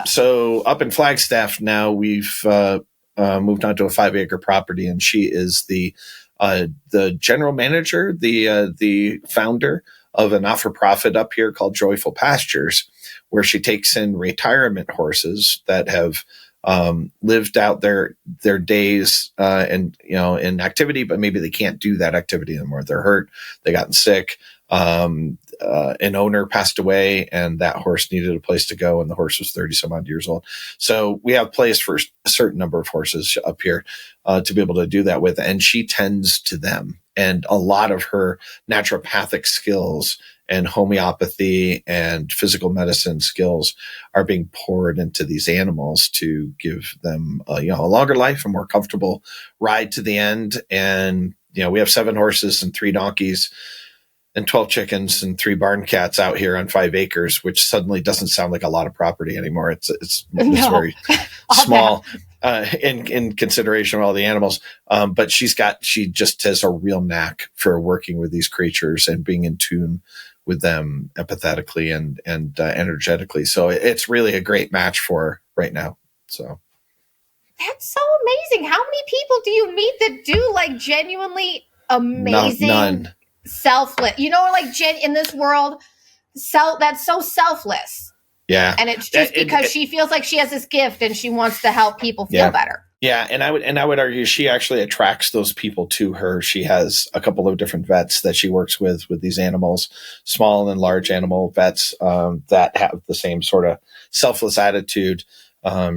So up in Flagstaff now, we've moved on to a 5-acre property, and she is the general manager, the founder of a not-for-profit up here called Joyful Pastures, where she takes in retirement horses that have lived out their days in activity, but maybe they can't do that activity anymore. They're hurt. They gotten sick. An owner passed away, and that horse needed a place to go, and the horse was 30 some odd years old. So we have a place for a certain number of horses up here to be able to do that with, and she tends to them. And a lot of her naturopathic skills and homeopathy and physical medicine skills are being poured into these animals to give them a longer life, a more comfortable ride to the end. And, we have 7 horses and 3 donkeys and 12 chickens and 3 barn cats out here on 5 acres, which suddenly doesn't sound like a lot of property anymore. It's very small in consideration of all the animals. But she just has a real knack for working with these creatures and being in tune with them empathetically and energetically. So it's really a great match for her right now. So that's so amazing. How many people do you meet that do like genuinely amazing? None. Selfless, in this world, that's so selfless. Yeah, and it's just because she feels like she has this gift and she wants to help people feel better. Yeah, and I would argue she actually attracts those people to her. She has a couple of different vets that she works with these animals, small and large animal vets that have the same sort of selfless attitude.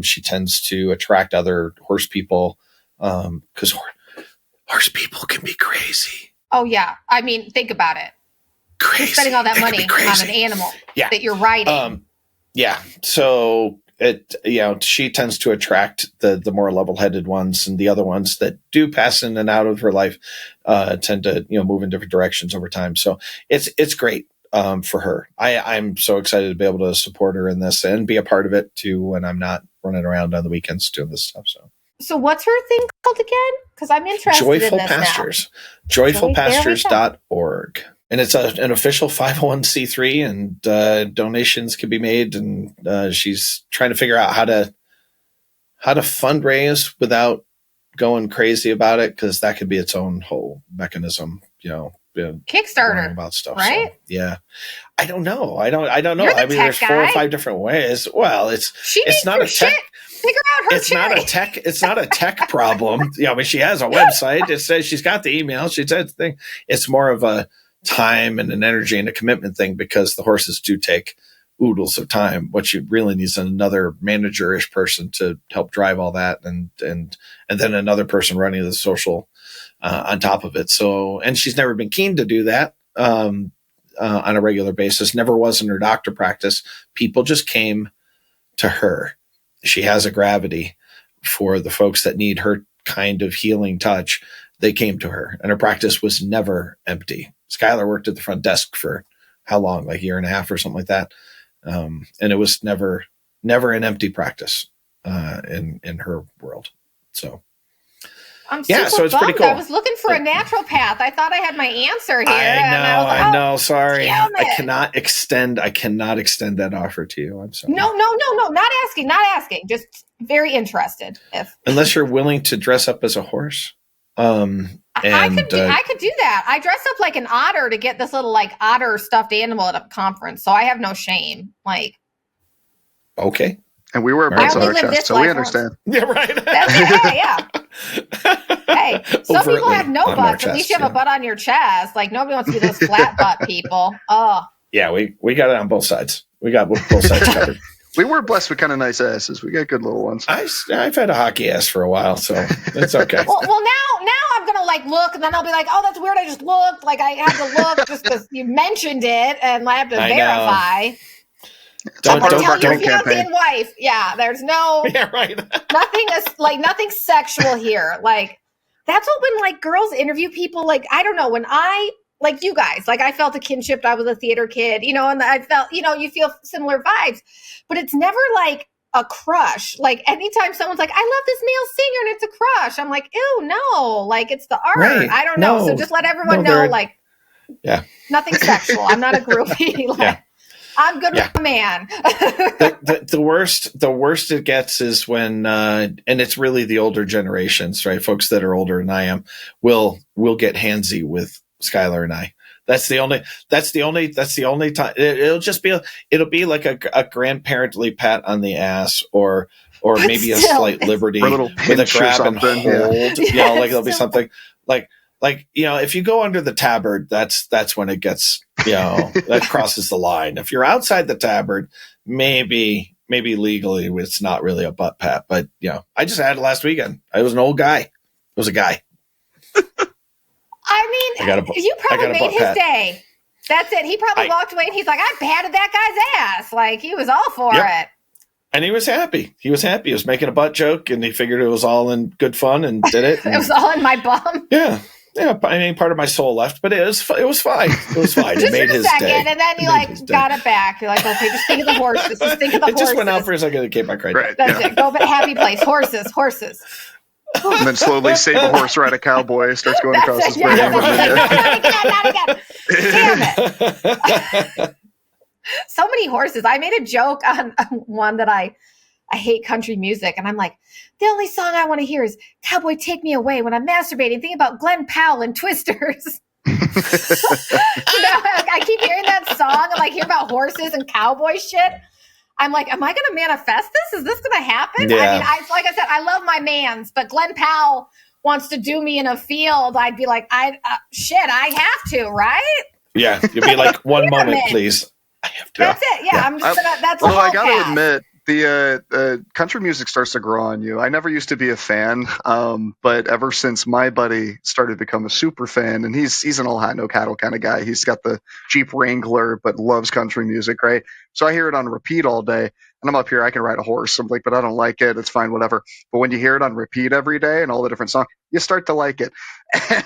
She tends to attract other horse people because horse people can be crazy. Oh, yeah. I mean, think about it. Crazy. You're spending all that money on an animal that you're riding. Yeah. So she tends to attract the more level-headed ones, and the other ones that do pass in and out of her life tend to, move in different directions over time. So it's great for her. I'm so excited to be able to support her in this and be a part of it too when I'm not running around on the weekends doing this stuff. So. So what's her thing called again? Because I'm interested Joyful in this Pastures. now. Joyfulpastures.org. And it's an official 501c3, and donations can be made. And she's trying to figure out how to fundraise without going crazy about it, because that could be its own whole mechanism. Kickstarter about stuff, right? So, yeah, I don't know. I don't know. You're the I mean, there's tech 4 or guy. 5 different ways. Well, it's not a tech. Figure out her It's not a tech. It's not a tech problem. I mean, she has a website. It says she's got the email. She said the thing. It's more of a time and an energy and a commitment thing, because the horses do take oodles of time. What she really needs is another manager-ish person to help drive all that, and then another person running the social on top of it. So, and she's never been keen to do that on a regular basis. Never was in her doctor practice. People just came to her. She has a gravity for the folks that need her kind of healing touch. They came to her, and her practice was never empty. Skylar worked at the front desk for how long? Like a year and a half or something like that. And it was never an empty practice in her world. So I'm super so it's bummed. pretty cool. I was looking for a naturopath. I thought I had my answer here. I know. Sorry, damn it. I cannot extend that offer to you. I'm sorry. No, not asking. Just very interested. Unless you're willing to dress up as a horse. I could do that. I dressed up like an otter to get this little like otter stuffed animal at a conference, so I have no shame. Like, okay. And we wear butts on our chest, so we understand. Yeah, right. Yeah. Hey, some people have no butts. At least you have a butt on your chest. Like, nobody wants to be those flat butt people. Oh. Yeah, we got it on both sides. We got both sides covered. We were blessed with kind of nice asses. We got good little ones. I've had a hockey ass for a while, so it's okay. well, now I'm gonna like look, and then I'll be like, oh, that's weird. I just looked. Like, I had to look just because you mentioned it, and I have to verify. Don't fiancé and wife. Yeah, there's no. Yeah, right. nothing sexual here. Like, that's what when like girls interview people. Like, I don't know, when I like you guys, like I felt a kinship. I was a theater kid, and I felt, you feel similar vibes, but it's never like a crush. Like, anytime someone's like, I love this male singer and it's a crush, I'm like, ew, no, like it's the art. Right. I don't know. So just let everyone know, like, yeah, nothing sexual. I'm not a groupie. Like, yeah. I'm good with a man. the worst it gets is when, and it's really the older generations, right? Folks that are older than I am will get handsy with Skylar and I. That's the only time. It'll be like a grandparently pat on the ass, or maybe a slight liberty with a grab and hold. Yeah. Like it'll be something like if you go under the tabard, that's when it gets, that crosses the line. If you're outside the tabard, maybe legally it's not really a butt pat, but I just had it last weekend. I was an old guy. It was a guy. I mean, you probably made his day. That's it. He probably walked away and he's like, I patted that guy's ass. Like, he was all for it. And he was happy. He was making a butt joke, and he figured it was all in good fun and did it. It was all in my bum. Yeah. Yeah. I mean, part of my soul left, but it was fine. It was fine. Just it made for a his second, day. and then you got it back. You're like, okay, just think of the horses. Just think of the horses. It just went out for a second. It came back right. That's it. Go but happy place. Horses. And then slowly save a horse, ride a cowboy, starts going across his brain. Not again. Damn it. So many horses. I made a joke on one that I hate country music. And I'm like, the only song I want to hear is Cowboy Take Me Away when I'm masturbating. Think about Glenn Powell and Twisters. I keep hearing that song and like hear about horses and cowboy shit. I'm like, am I going to manifest this? Is this going to happen? Yeah. I mean, like I said, I love my mans, but Glenn Powell wants to do me in a field. I'd be like, I have to, right? Yeah. You'll be like, one moment, please. I have to. That's it. Yeah. I'm just going to, that's all I got to admit, the country music starts to grow on you. I never used to be a fan, but ever since my buddy started to become a super fan, and he's an all hat no cattle kind of guy. He's got the Jeep Wrangler, but loves country music, right? So I hear it on repeat all day, and I'm up here. I can ride a horse. I'm like, but I don't like it. It's fine, whatever. But when you hear it on repeat every day and all the different songs, you start to like it.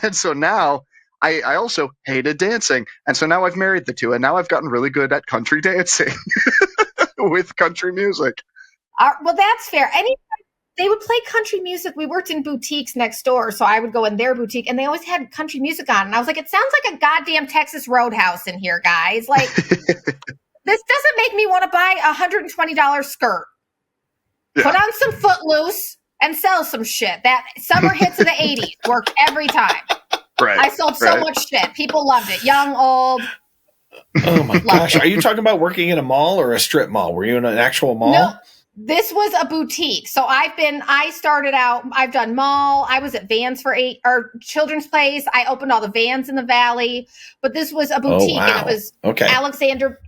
And so now I also hated dancing, and so now I've married the two, and now I've gotten really good at country dancing. With country music. Well, that's fair. they would play country music. We worked in boutiques next door, so I would go in their boutique, and they always had country music on. And I was like, it sounds like a goddamn Texas Roadhouse in here, guys. Like, this doesn't make me want to buy a $120 skirt. Yeah. Put on some Footloose and sell some shit. That summer hits of the 80s worked every time. Right. I sold so much shit. People loved it. Young, old. Oh my gosh. Are you talking about working in a mall or a strip mall? Were you in an actual mall? No. This was a boutique. So I started out, I've done mall. I was at Vans for or Children's Place. I opened all the Vans in the Valley, but this was a boutique. Oh, wow. And it was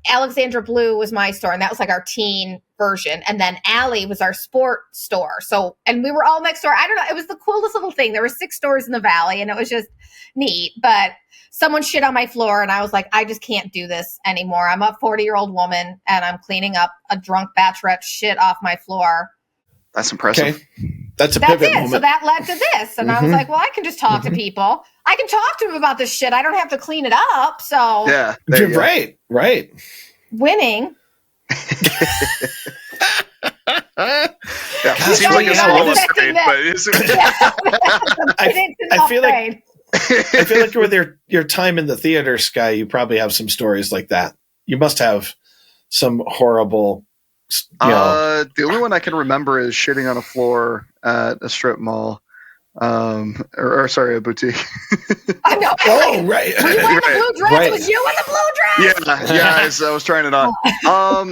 Alexandra Blue was my store. And that was like our teen version. And then Alley was our sport store. So, and we were all next door. I don't know. It was the coolest little thing. There were 6 stores in the Valley and it was just neat, but someone shit on my floor and I was like, I just can't do this anymore. I'm a 40-year-old woman and I'm cleaning up a drunk bachelorette shit off my floor. That's impressive. Okay. That's a pivot moment. So that led to this. And I was like, well, I can just talk to people. I can talk to them about this shit. I don't have to clean it up. So yeah, right. Winning. It seems like it's a little straight, but I feel like I feel like with your time in the theater, Sky, you probably have some stories like that. You must have some horrible. The only one I can remember is shitting on a floor at a strip mall, or sorry, a boutique. I know. Oh, right. Were you wearing the blue dress? Right. Was you in the blue dress? Yeah. I was trying it on.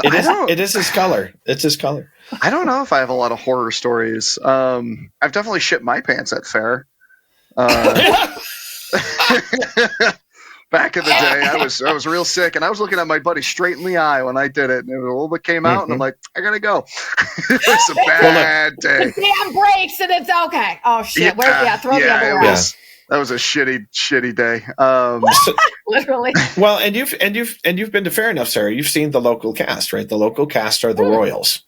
It is his color. It's his color. I don't know if I have a lot of horror stories. I've definitely shit my pants at fair. Back in the day, I was real sick, and I was looking at my buddy straight in the eye when I did it, and a little bit came out, and I'm like, I gotta go. It was a bad day. The dam breaks, and it's okay. Oh shit! Throw the other way. That was a shitty day. Literally. Well, and you've been to fair enough, Sarah. You've seen the local cast, right? The local cast are the royals.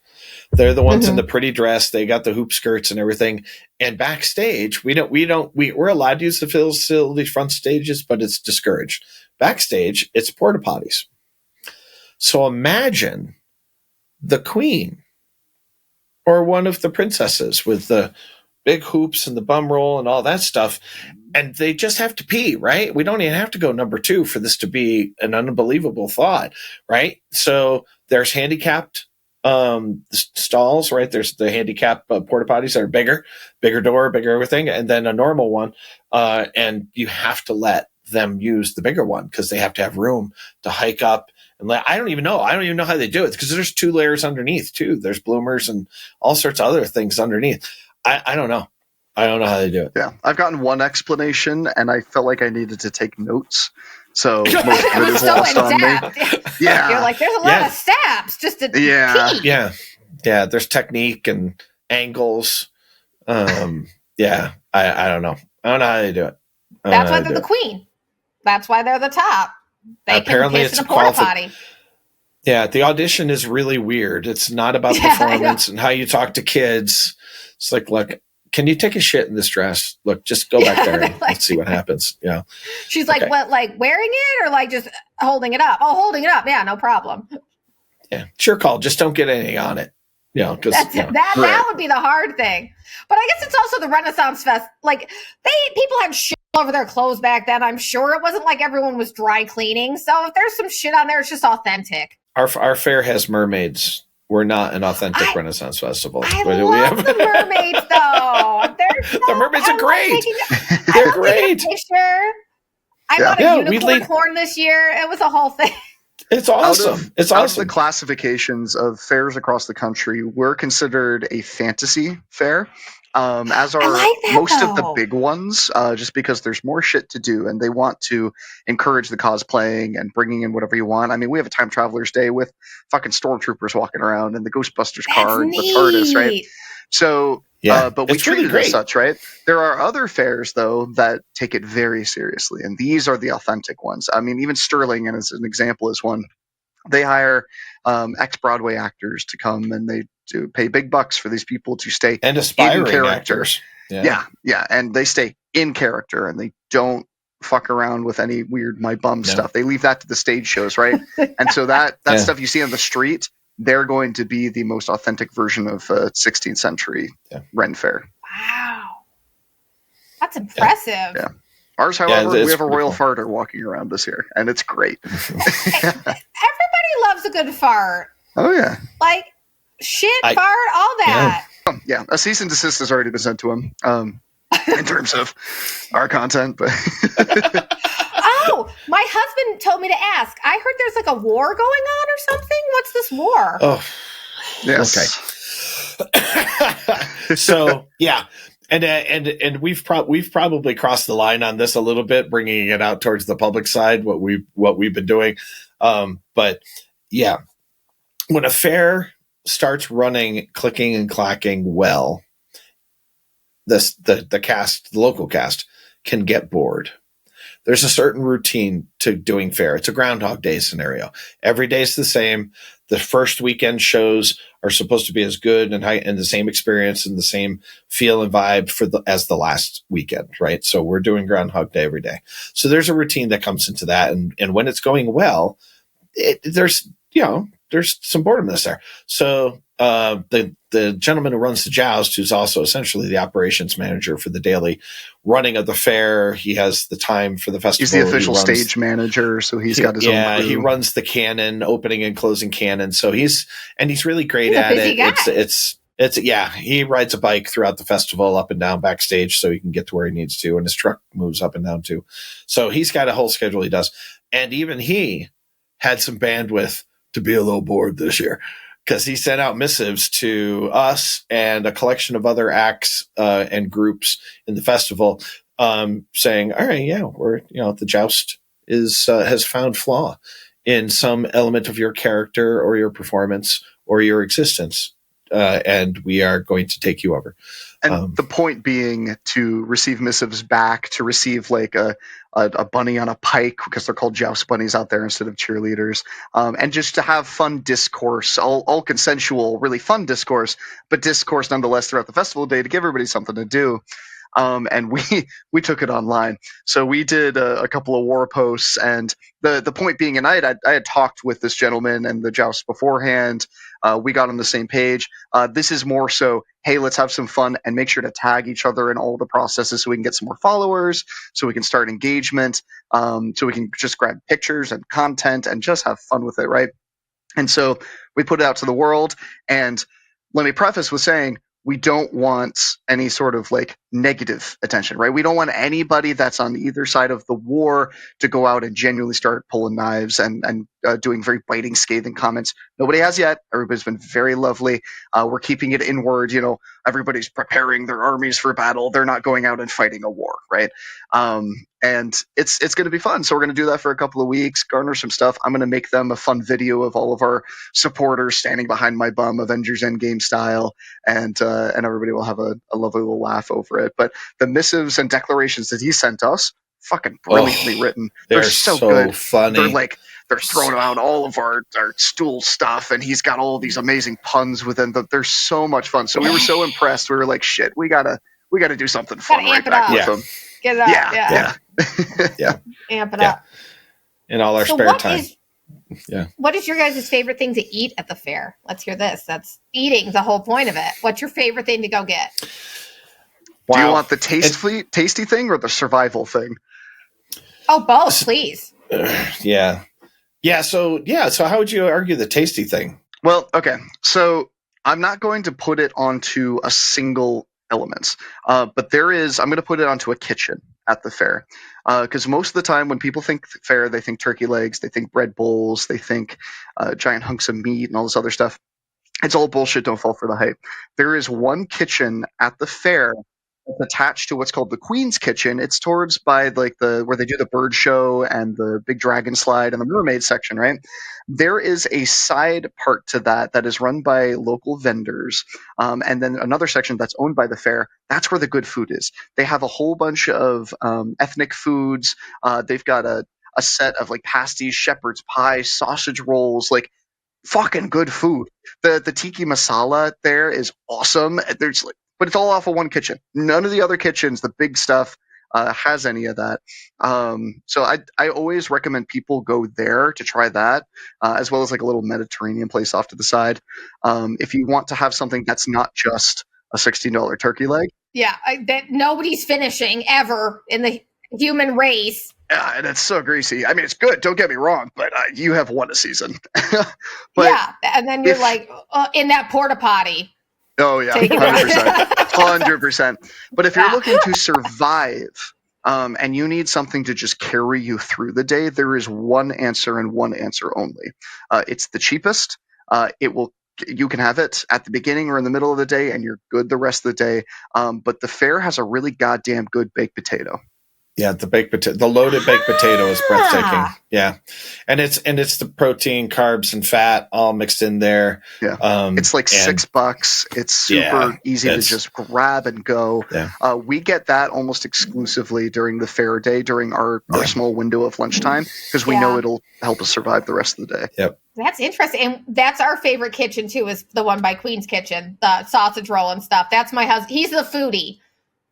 They're the ones in the pretty dress. They got the hoop skirts and everything. And backstage, we're allowed to use the facility front stages, but it's discouraged. Backstage, it's porta potties. So imagine the queen or one of the princesses with the big hoops and the bum roll and all that stuff. And they just have to pee, right? We don't even have to go number 2 for this to be an unbelievable thought, right? So there's handicapped stalls, right? There's the handicap porta potties that are bigger door, bigger everything, and then a normal one. And you have to let them use the bigger one because they have to have room to hike up. And I don't even know how they do it because there's 2 layers underneath too. There's bloomers and all sorts of other things underneath. I don't know. I don't know how they do it. Yeah, I've gotten one explanation, and I felt like I needed to take notes. So most of it is lost on me. Yeah, you're like, there's a lot of steps just to pee. Yeah. There's technique and angles. I don't know. I don't know how they do it. That's why they're the queen. That's why they're the top. They apparently can piss in a porta potty. Yeah, the audition is really weird. It's not about performance and how you talk to kids. It's like, look, can you take a shit in this dress? Look, just go back there and let's see what happens. Yeah. She's like, what, like wearing it or like just holding it up? Oh, holding it up. Yeah, no problem. Yeah, sure call. Just don't get anything on it. Because that would be the hard thing. But I guess it's also the Renaissance Fest. Like people had shit all over their clothes back then. I'm sure it wasn't like everyone was dry cleaning. So if there's some shit on there, it's just authentic. Our fair has mermaids. We're not an authentic Renaissance festival. I love the mermaids, though. The mermaids are great. They're great. Picture. I bought a unicorn horn this year. It was a whole thing. It's awesome. Out of the classifications of fairs across the country, we're considered a fantasy fair. As are most of the big ones, just because there's more shit to do and they want to encourage the cosplaying and bringing in whatever you want. I mean, we have a Time Traveler's Day with fucking stormtroopers walking around and the Ghostbusters car and the TARDIS, right? So, but we treat it as such, right? There are other fairs, though, that take it very seriously, and these are the authentic ones. I mean, even Sterling, and as an example, is one. They hire ex-Broadway actors to come, and they do pay big bucks for these people to stay and aspiring in character. Actors. Yeah, and they stay in character, and they don't fuck around with any weird my bum stuff. They leave that to the stage shows, right? And so that stuff you see on the street, they're going to be the most authentic version of a 16th century Ren Fair. Wow. That's impressive. Yeah. Ours, however, we have a royal farter walking around this year, and it's great. Everybody loves a good fart. Oh, yeah. Like, shit, fart, all that. Yeah, a cease and desist has already been sent to him in terms of our content. But oh, my husband told me to ask. I heard there's like a war going on or something. What's this war? Oh, yes. Okay. So, yeah. And we've probably crossed the line on this a little bit, bringing it out towards the public side, what we've been doing. But yeah, when a fair starts running, clicking and clacking well, the local cast can get bored. There's a certain routine to doing fair. It's a Groundhog Day scenario. Every day is the same. The first weekend shows are supposed to be as good and the same experience and the same feel and vibe as the last weekend, right? So we're doing Groundhog Day every day. So there's a routine that comes into that, and when it's going well, there's some boredomness there. So the gentleman who runs the joust, who's also essentially the operations manager for the daily running of the fair, he has the time for the festival. He's the official stage manager, so he's got his own crew. Yeah, he runs the cannon, opening and closing cannon. So he's really great at it. Guy. He rides a bike throughout the festival up and down backstage so he can get to where he needs to, and his truck moves up and down too. So he's got a whole schedule he does. And even he had some bandwidth to be a little bored this year, because he sent out missives to us and a collection of other acts and groups in the festival, saying, "All right, yeah, the joust has found flaw in some element of your character or your performance or your existence, and we are going to take you over." And the point being to receive missives back, to receive like a bunny on a pike, because they're called joust bunnies out there instead of cheerleaders, and just to have fun discourse, all consensual, really fun discourse, but discourse nonetheless throughout the festival day to give everybody something to do. And we took it online. So we did a couple of war posts, and the point being, and I had talked with this gentleman and the joust beforehand. We got on the same page. This is more so, hey, let's have some fun and make sure to tag each other in all the processes so we can get some more followers, so we can start engagement, so we can just grab pictures and content and just have fun with it, right? And so we put it out to the world. And let me preface with saying, we don't want any sort of like negative attention, right? We don't want anybody that's on either side of the war to go out and genuinely start pulling knives and doing very biting, scathing comments. Nobody has yet. Everybody's been very lovely. We're keeping it inward. Everybody's preparing their armies for battle. They're not going out and fighting a war, right? And it's going to be fun. So we're going to do that for a couple of weeks, garner some stuff. I'm going to make them a fun video of all of our supporters standing behind my bum, Avengers Endgame style, and everybody will have a lovely little laugh over it. But the missives and declarations that he sent us, fucking brilliantly written. They're so good. Funny. They're throwing out all of our stool stuff, and he's got all these amazing puns within them. They're so much fun. So we were so impressed. We were like, shit, we gotta do something fun right back with them. Get it up. Yeah. Amp it up. In all our spare time. What is your guys' favorite thing to eat at the fair? Let's hear this. That's eating, the whole point of it. What's your favorite thing to go get? Wow. Do you want the tasty thing or the survival thing? Oh, both, please. Yeah. So how would you argue the tasty thing? Well, okay. So I'm not going to put it onto a single element, but I'm going to put it onto a kitchen at the fair. Because most of the time when people think fair, they think turkey legs, they think bread bowls, they think giant hunks of meat and all this other stuff. It's all bullshit. Don't fall for the hype. There is one kitchen at the fair that's attached to what's called the Queen's Kitchen. It's towards by like where they do the bird show and the big dragon slide and the mermaid section, right? There is a side part to that is run by local vendors, and then another section that's owned by the fair. That's where the good food is. They have a whole bunch of ethnic foods. They've got a set of like pasties, shepherd's pie, sausage rolls, like fucking good food. The tiki masala there is awesome. But it's all off of one kitchen. None of the other kitchens, the big stuff, has any of that. So I always recommend people go there to try that, as well as like a little Mediterranean place off to the side. If you want to have something that's not just a $16 turkey leg. Yeah, that nobody's finishing ever in the human race. Yeah, and it's so greasy. I mean, it's good. Don't get me wrong, but you have one a season. But yeah, and then you're like in that porta potty. Oh yeah, 100%, 100%. But if you're looking to survive, and you need something to just carry you through the day, there is one answer and one answer only. It's the cheapest. You can have it at the beginning or in the middle of the day, and you're good the rest of the day. But the fair has a really goddamn good baked potato. Yeah, the loaded baked potato is breathtaking. Yeah, and it's the protein, carbs, and fat all mixed in there. Yeah, it's like $6. It's super easy to just grab and go. Yeah. We get that almost exclusively during the fair day, during our small window of lunchtime, because we know it'll help us survive the rest of the day. Yep. That's interesting. And that's our favorite kitchen too, is the one by Queen's Kitchen, the sausage roll and stuff. That's my husband. He's the foodie.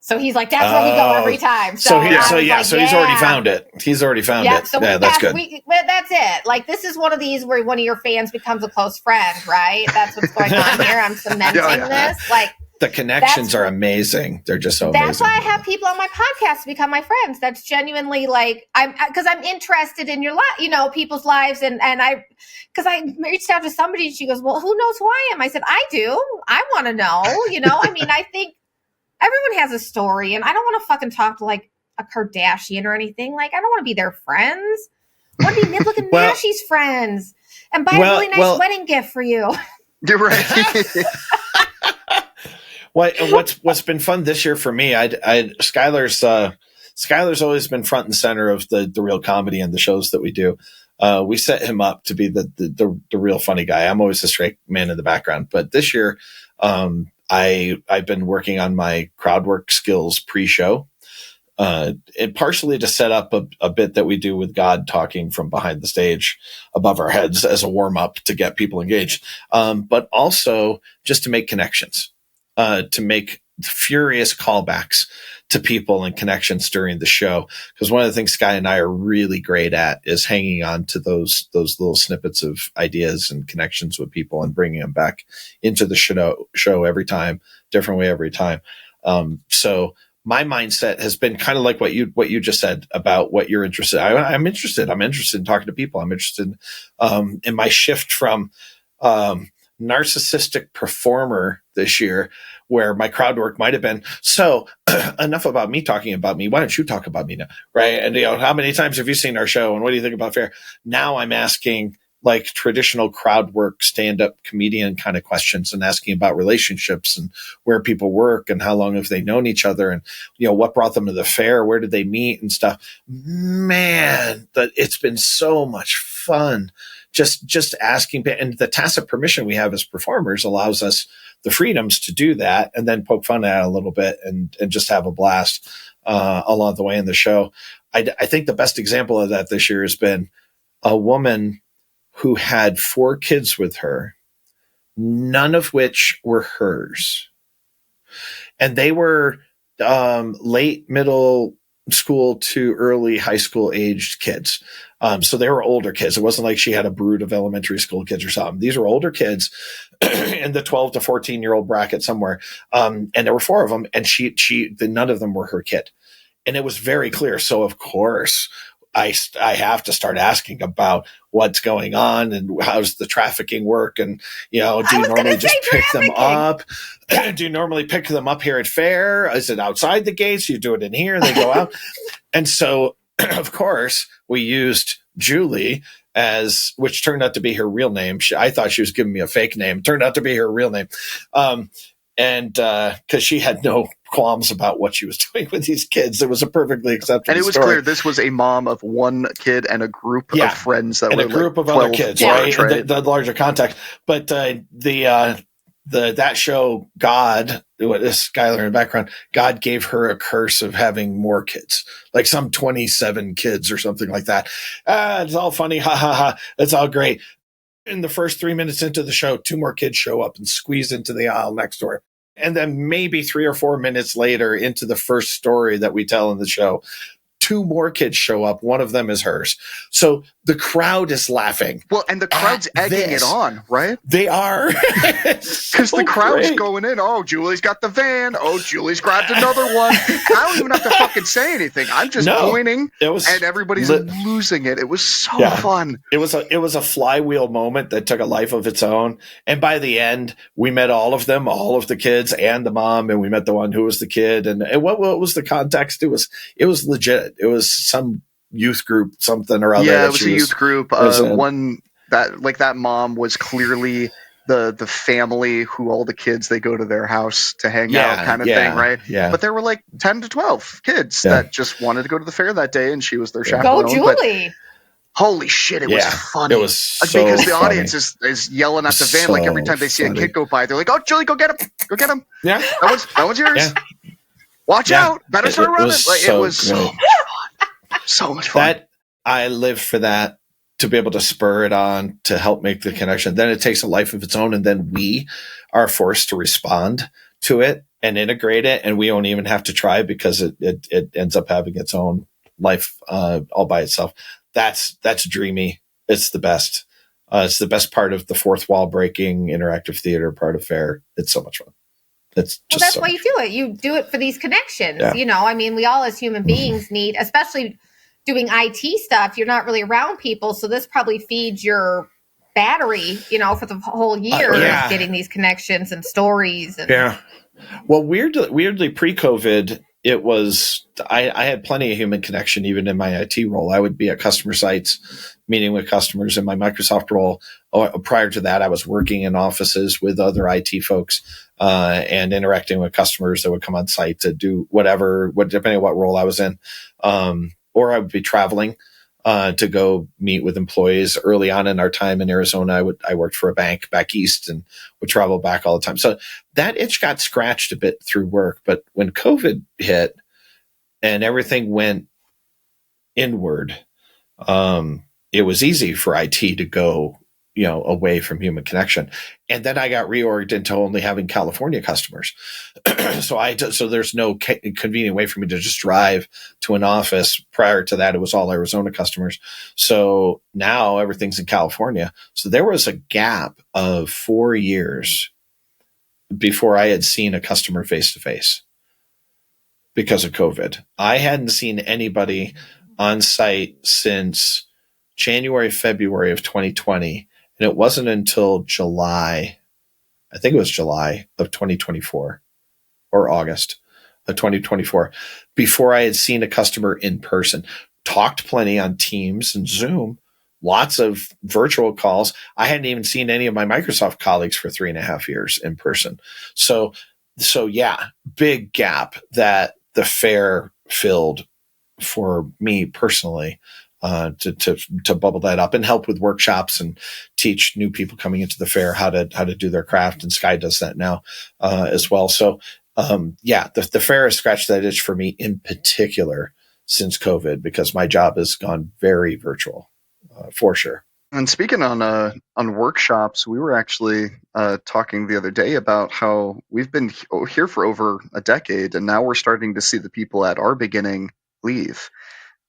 So he's like, that's where we go every time. So he's already found it. He's already found it. So that's good. That's it. Like, this is one of these where one of your fans becomes a close friend, right? That's what's going on here. I'm cementing this. Like, the connections are amazing. They're just so that's amazing. Why I have people on my podcast to become my friends. That's genuinely like, because I'm interested in your life, people's lives. And I reached out to somebody and she goes, well, who knows who I am? I said, I do. I want to know, I mean, I think everyone has a story, and I don't want to fucking talk to like a Kardashian or anything. Like, I don't want to be their friends. I want to be Niblick and Mashie's friends and buy a really nice wedding gift for you. You're right. What's been fun this year for me? Skylar's always been front and center of the real comedy and the shows that we do. We set him up to be the real funny guy. I'm always the straight man in the background, but this year, I've been working on my crowd work skills pre-show, and partially to set up a bit that we do with God talking from behind the stage above our heads as a warm up to get people engaged. But also just to make connections, to make furious callbacks to people and connections during the show. Because one of the things Sky and I are really great at is hanging on to those little snippets of ideas and connections with people and bringing them back into the show every time, different way every time. So my mindset has been kind of like what you just said about what you're interested in. I'm interested in talking to people. I'm interested in my shift from narcissistic performer this year, where my crowd work might have been, so enough about me talking about me. Why don't you talk about me now? Right. And how many times have you seen our show? And what do you think about fair? Now I'm asking like traditional crowd work, stand-up comedian kind of questions, and asking about relationships and where people work and how long have they known each other, and what brought them to the fair, where did they meet and stuff. Man, it's been so much fun. Just asking, and the tacit permission we have as performers allows us the freedoms to do that, and then poke fun at it a little bit and just have a blast along the way in the show. I think the best example of that this year has been a woman who had 4 kids with her, none of which were hers. And they were late middle school to early high school aged kids. So they were older kids. It wasn't like she had a brood of elementary school kids or something. These were older kids in the 12 to 14-year-old bracket somewhere. And there were 4 of them, and none of them were her kid. And it was very clear. So of course I have to start asking about what's going on and how's the trafficking work. And, do you normally just pick them up? Do you normally pick them up here at fair? Is it outside the gates? You do it in here and they go out. And so, of course, we used Julie which turned out to be her real name. I thought she was giving me a fake name. Turned out to be her real name. And because she had no qualms about what she was doing with these kids. It was a perfectly acceptable And it was story. clear this was a mom of 1 kid and a group of friends that and were a group like of other kids, large, right? The larger context. But that show, God, this Skylar in the background, God gave her a curse of having more kids, like some 27 kids or something like that. It's all funny. Ha ha ha. It's all great. In the first 3 minutes into the show, 2 more kids show up and squeeze into the aisle next door. And then maybe 3 or 4 minutes later into the first story that we tell in the show, 2 more kids show up. One of them is hers. So the crowd is laughing. Well, and the crowd's egging it on, right? They are. Because the crowd's going in. Oh, Julie's got the van. Oh, Julie's grabbed another one. I don't even have to fucking say anything. I'm just pointing, and everybody's losing it. It was so fun. It was a flywheel moment that took a life of its own. And by the end, we met all of them, all of the kids and the mom, and we met the one who was the kid. And what was the context? It was legit. It was some youth group, something or other. Yeah, it was a youth group. One that mom was clearly the family who all the kids, they go to their house to hang out kind of thing, right? Yeah. But there were like 10 to 12 kids that just wanted to go to the fair that day, and she was their chaperone. Go, Julie! But holy shit, it was funny. It was so because the funny. audience is yelling at the van like every time they see a kid go by, they're like, "Oh, Julie, go get him! Go get him! Yeah, that one's yours. Yeah. Watch out! Better start running!" Like it was so much fun. So much fun. That I live for that, to be able to spur it on, to help make the connection. Then it takes a life of its own, and then we are forced to respond to it and integrate it, and we don't even have to try because it ends up having its own life all by itself. That's dreamy. It's the best. It's the best part of the fourth wall breaking interactive theater part of fair. It's so much fun. That's why you do it. You do it for these connections. Yeah. You know, I mean, we all as human beings need, especially doing IT stuff, you're not really around people. So this probably feeds your battery, you know, for the whole year, getting these connections and stories. And Well, weirdly pre-COVID, it was, I had plenty of human connection even in my IT role. I would be at customer sites, meeting with customers. In my Microsoft role, prior to that, I was working in offices with other IT folks and interacting with customers that would come on site to do whatever, depending on what role I was in. Or I would be traveling to go meet with employees. Early on in our time in Arizona, I worked for a bank back east and would travel back all the time. So that itch got scratched a bit through work. But when COVID hit and everything went inward, it was easy for IT to go, you know, away from human connection. And then I got reorged into only having California customers. So there's no convenient way for me to just drive to an office. Prior to that, it was all Arizona customers. So now everything's in California. So there was a gap of 4 years before I had seen a customer face to face because of COVID. I hadn't seen anybody on site since January, February of 2020. And it wasn't until July, I think it was July of 2024 or August of 2024, before I had seen a customer in person. Talked plenty on Teams and Zoom, lots of virtual calls. I hadn't even seen any of my Microsoft colleagues for 3.5 years in person. So yeah, big gap that the fair filled for me personally. To bubble that up and help with workshops and teach new people coming into the fair how to do their craft. And Sky does that now as well. So the fair has scratched that itch for me in particular since COVID, because my job has gone very virtual for sure. And speaking on workshops, we were actually talking the other day about how we've been here for over a decade, and now we're starting to see the people at our beginning leave.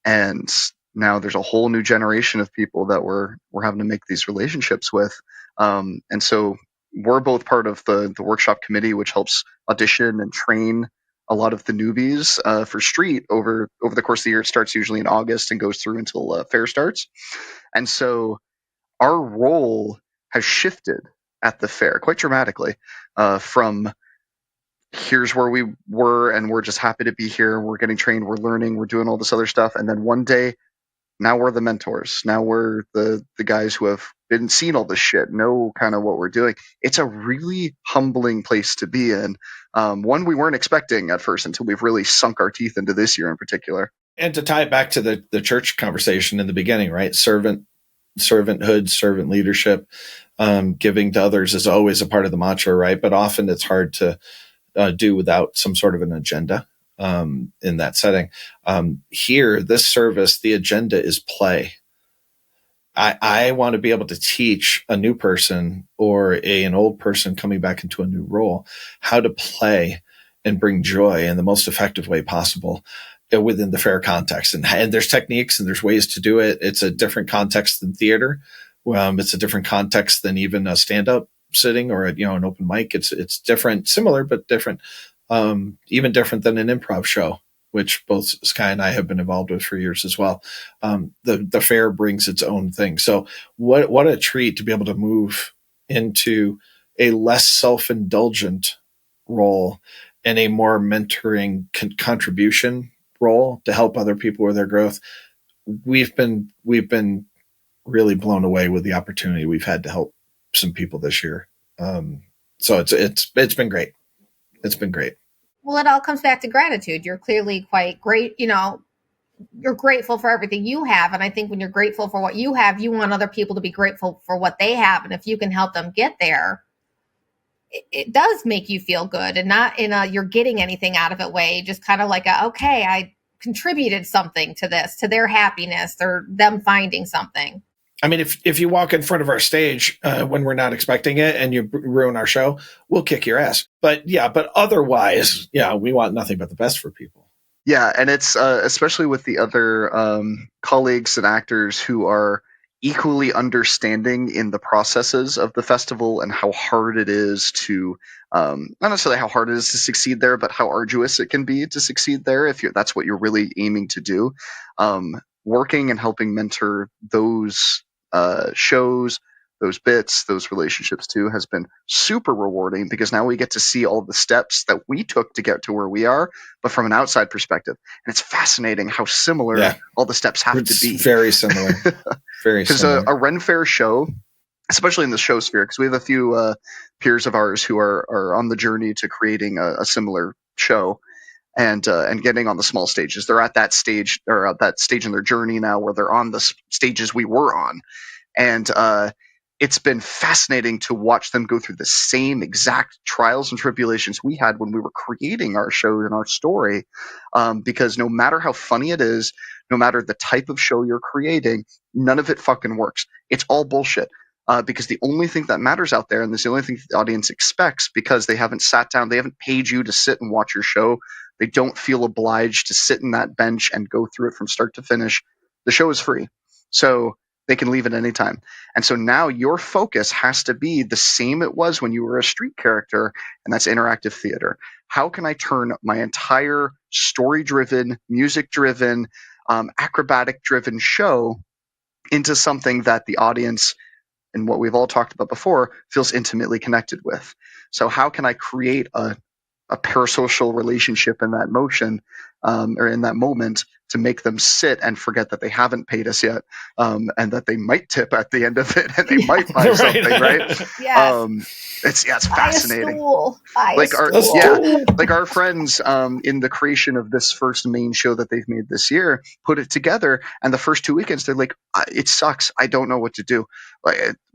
And now there's a whole new generation of people that we're having to make these relationships with. And so we're both part of the workshop committee, which helps audition and train a lot of the newbies for street over the course of the year. It starts usually in August and goes through until fair starts. And so our role has shifted at the fair quite dramatically from here's where we were and we're just happy to be here. We're getting trained. We're learning. We're doing all this other stuff. And then one day, now we're the mentors. Now we're the guys who have been seen all this shit, know kind of what we're doing. It's a really humbling place to be in. One we weren't expecting at first until we've really sunk our teeth into this year in particular. And to tie it back to the church conversation in the beginning, right? Servanthood, servant leadership, giving to others is always a part of the mantra, right? But often it's hard to do without some sort of an agenda. In that setting. Here, this service, the agenda is play. I want to be able to teach a new person or an old person coming back into a new role how to play and bring joy in the most effective way possible within the fair context. And there's techniques and there's ways to do it. It's a different context than theater. It's a different context than even a stand-up sitting or an open mic. It's different, similar but different, even different than an improv show, which both Sky and I have been involved with for years as well. The fair brings its own thing. So what a treat to be able to move into a less self-indulgent role and a more mentoring contribution role to help other people with their growth. We've been really blown away with the opportunity we've had to help some people this year. So it's been great. It's been great. Well, it all comes back to gratitude. You're clearly quite great. You're grateful for everything you have. And I think when you're grateful for what you have, you want other people to be grateful for what they have. And if you can help them get there, it does make you feel good, and not in a you're getting anything out of it way. Just kind of like okay, I contributed something to this, to their happiness or them finding something. I mean, if you walk in front of our stage when we're not expecting it and you ruin our show, we'll kick your ass. But otherwise, we want nothing but the best for people. Yeah, and it's especially with the other colleagues and actors who are equally understanding in the processes of the festival and how hard it is to, not necessarily how hard it is to succeed there, but how arduous it can be to succeed there if that's what you're really aiming to do. Working and helping mentor those shows, those bits, those relationships too, has been super rewarding because now we get to see all the steps that we took to get to where we are, but from an outside perspective. And it's fascinating how similar all the steps have to be. Very similar. Very similar. Because a Ren Fair show, especially in the show sphere, because we have a few peers of ours who are on the journey to creating a similar show and getting on the small stages. They're at that stage, or at that stage in their journey now where they're on the stages we were on. And it's been fascinating to watch them go through the same exact trials and tribulations we had when we were creating our show and our story. Because no matter how funny it is, no matter the type of show you're creating, none of it fucking works. It's all bullshit. Because the only thing that matters out there, and this is the only thing the audience expects, because they haven't sat down, they haven't paid you to sit and watch your show, they don't feel obliged to sit in that bench and go through it from start to finish. The show is free. So they can leave at any time. And so now your focus has to be the same it was when you were a street character, and that's interactive theater. How can I turn my entire story-driven, music-driven, acrobatic-driven show into something that the audience, and what we've all talked about before, feels intimately connected with? So how can I create a parasocial relationship in that motion, or in that moment, to make them sit and forget that they haven't paid us yet, and that they might tip at the end of it and they might buy something, right? It's fascinating. Like our friends in the creation of this first main show that they've made this year put it together, and the first 2 weekends they're like, it sucks, I don't know what to do.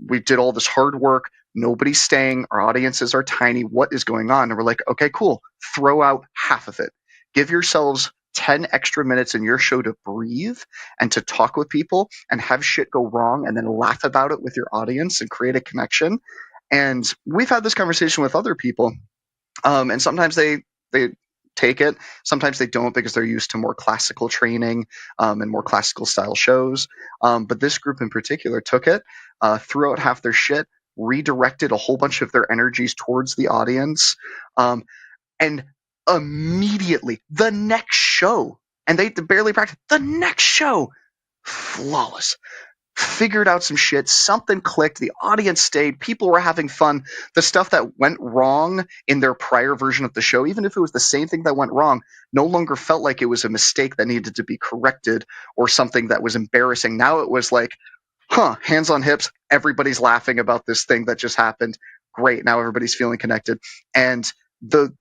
We did all this hard work, nobody's staying, our audiences are tiny, what is going on? And we're like, okay, cool, throw out half of it. Give yourselves 10 extra minutes in your show to breathe and to talk with people and have shit go wrong, and then laugh about it with your audience and create a connection. And we've had this conversation with other people, and sometimes they take it, sometimes they don't, because they're used to more classical training and more classical style shows. But this group in particular took it, threw out half their shit, redirected a whole bunch of their energies towards the audience, and immediately the next show, and they barely practiced, the next show, flawless. Figured out some shit, something clicked, the audience stayed, people were having fun. The stuff that went wrong in their prior version of the show, even if it was the same thing that went wrong, no longer felt like it was a mistake that needed to be corrected or something that was embarrassing. Now it was like, hands on hips, everybody's laughing about this thing that just happened. Great, now everybody's feeling connected. And the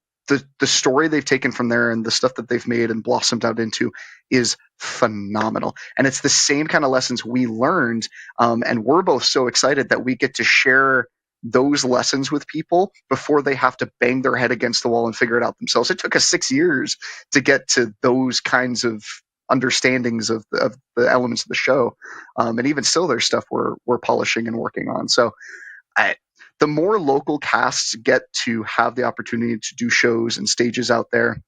story they've taken from there and the stuff that they've made and blossomed out into is phenomenal. And it's the same kind of lessons we learned. And we're both so excited that we get to share those lessons with people before they have to bang their head against the wall and figure it out themselves. It took us 6 years to get to those kinds of understandings of the elements of the show. And even still, there's stuff we're polishing and working on. So the more local casts get to have the opportunity to do shows and stages out there,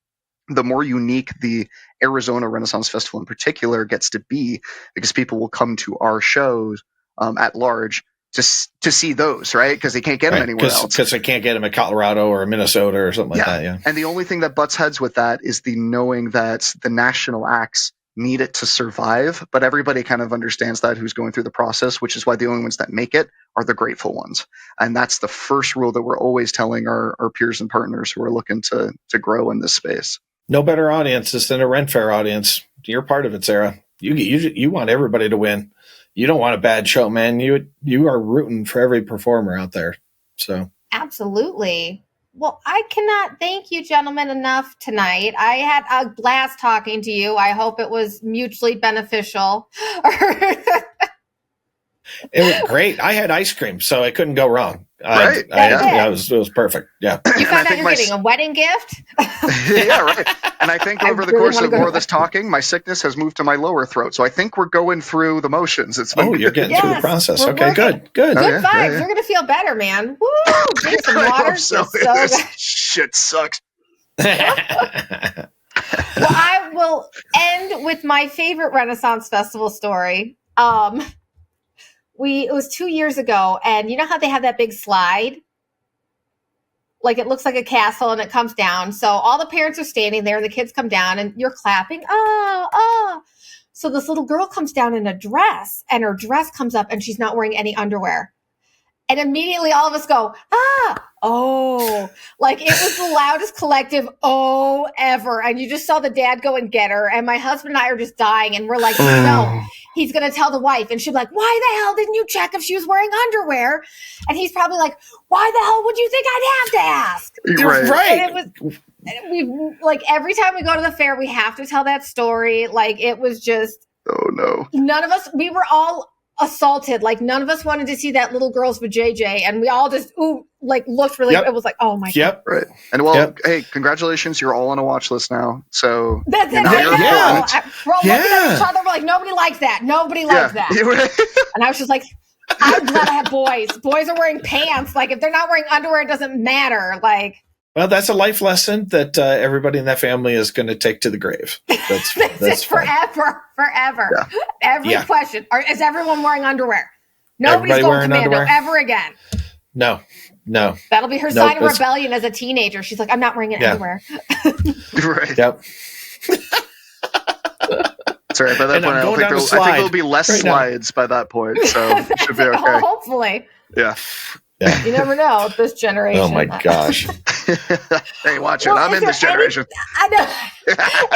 the more unique the Arizona Renaissance Festival in particular gets to be, because people will come to our shows at large to see those, right? Because they can't get them anywhere else. Because they can't get them in Colorado or Minnesota or something like that, yeah. And the only thing that butts heads with that is the knowing that the national acts need it to survive, but everybody kind of understands that who's going through the process, which is why the only ones that make it are the grateful ones. And that's the first rule that we're always telling our peers and partners who are looking to grow in this space. No better audiences than a Ren Fair audience. You're part of it, Sarah. You want everybody to win. You don't want a bad show, man. You are rooting for every performer out there. So absolutely. Well, I cannot thank you, gentlemen, enough tonight. I had a blast talking to you. I hope it was mutually beneficial. It was great. I had ice cream, so I couldn't go wrong. Right. It was perfect. Yeah. You found out you're getting a wedding gift? Yeah, right. And I think over the course of more of this talking, my sickness has moved to my lower throat. So I think we're going through the motions. You're getting through the process. Okay, good. Good vibes. Yeah. You're going to feel better, man. Woo! Drink some water. So good. Shit sucks. Well, I will end with my favorite Renaissance Festival story. It was 2 years ago, and you know how they have that big slide? Like it looks like a castle and it comes down. So all the parents are standing there and the kids come down and you're clapping. Oh. So this little girl comes down in a dress, and her dress comes up and she's not wearing any underwear. And immediately all of us go, oh, like it was the loudest collective oh ever. And you just saw the dad go and get her. And my husband and I are just dying. And we're like, no, he's going to tell the wife. And she's like, why the hell didn't you check if she was wearing underwear? And he's probably like, why the hell would you think I'd have to ask? Right. And we like every time we go to the fair, we have to tell that story. Like it was just, oh no, none of us, we were all assaulted. Like none of us wanted to see that little girl's vajayjay, and we all just looked really. It was like, oh my god, right. And hey, congratulations, you're all on a watch list now. So that's it. We're all looking at each other. We're like, nobody likes that. Nobody likes that. And I was just like, I'm glad I have boys. Boys are wearing pants. Like if they're not wearing underwear, it doesn't matter. Like. Well, that's a life lesson that everybody in that family is going to take to the grave. That's forever. Yeah. Every question. Is everyone wearing underwear? Nobody's going commando ever again. No. That'll be her sign of rebellion as a teenager. She's like, I'm not wearing underwear. Right. Yep. Sorry, by that point, I think there'll be less slides by that point, so it should be okay. Hopefully. Yeah. You never know this generation. Oh my gosh. Hey, watch it. I'm in this generation. I know.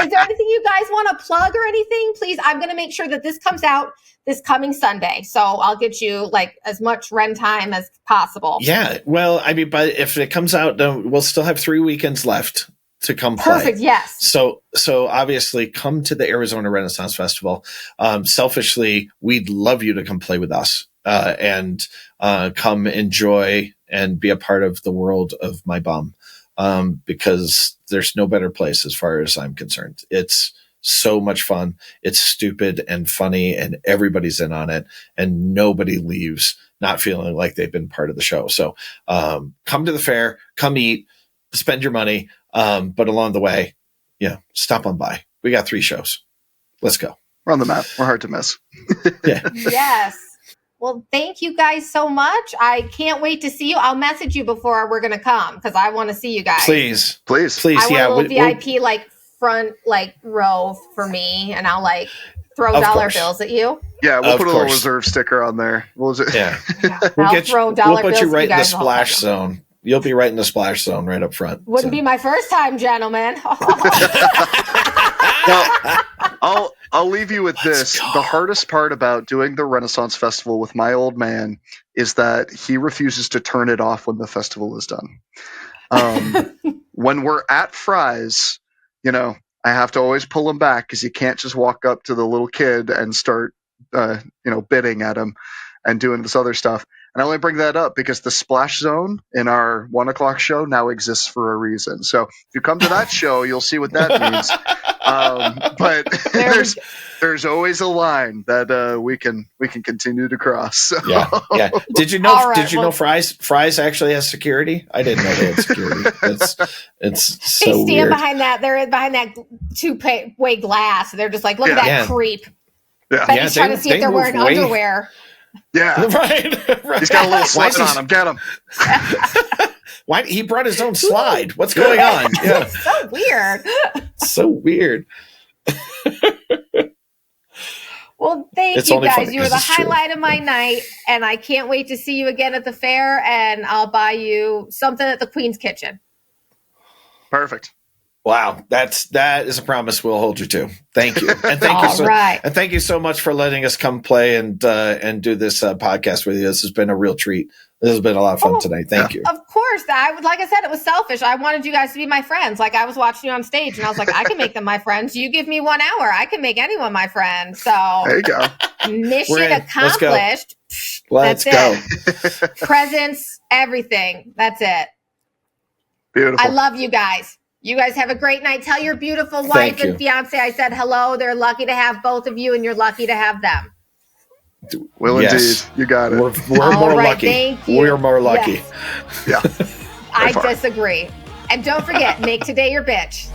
Is there anything you guys want to plug or anything? Please, I'm going to make sure that this comes out this coming Sunday. So I'll get you like as much Ren time as possible. Yeah. Well, I mean, but if it comes out, we'll still have 3 weekends left to come play. Perfect. Yes. So obviously come to the Arizona Renaissance Festival. Selfishly, we'd love you to come play with us. And come enjoy and be a part of the world of Myebumm, because there's no better place as far as I'm concerned. It's so much fun. It's stupid and funny, and everybody's in on it, and nobody leaves not feeling like they've been part of the show. So come to the fair, come eat, spend your money, but along the way, stop on by. We got 3 shows. Let's go. We're on the map. We're hard to miss. Yeah. Yes. Well, thank you guys so much. I can't wait to see you. I'll message you before we're going to come because I want to see you guys. Please. I want a little VIP front row for me, and I'll throw dollar bills at you. Yeah, we'll put a little reserve sticker on there. We'll throw dollar bills. We'll put you right in the splash zone. You'll be right in the splash zone right up front. Wouldn't be my first time, gentlemen. Now, I'll leave you with this. The hardest part about doing the Renaissance Festival with my old man is that he refuses to turn it off when the festival is done. When we're at Fry's, I have to always pull him back because you can't just walk up to the little kid and start, bidding at him and doing this other stuff. And I only bring that up because the splash zone in our 1 o'clock show now exists for a reason. So if you come to that show, you'll see what that means. But there's always a line that we can continue to cross. So. Yeah. Did you know? Did you know Fry's actually has security? I didn't know they had security. It's so they stand weird. behind that. They're behind that two-way glass. They're just like, look at that creep. Yeah. But he's trying to see if they're wearing underwear. Yeah, right. He's got a little slide on him. Get him. Why he brought his own slide? What's going on? Yeah. So weird. So weird. Well, thank you guys. You were the highlight of my night, and I can't wait to see you again at the fair. And I'll buy you something at the Queen's Kitchen. Perfect. Wow, that is a promise we'll hold you to. Thank you, and thank you so much for letting us come play and do this podcast with you. This has been a real treat. This has been a lot of fun tonight. Thank you. Of course, like I said, it was selfish. I wanted you guys to be my friends. Like I was watching you on stage, and I was like, I can make them my friends. You give me 1 hour, I can make anyone my friend. So there you go. Mission accomplished. Let's go. Presents, everything. That's it. Beautiful. I love you guys. You guys have a great night. Tell your beautiful wife and fiance I said hello. They're lucky to have both of you, and you're lucky to have them. Well, indeed. You got it. We're more lucky. Thank you. We're more lucky. Yes. Yeah. I disagree. And don't forget, make today your bitch.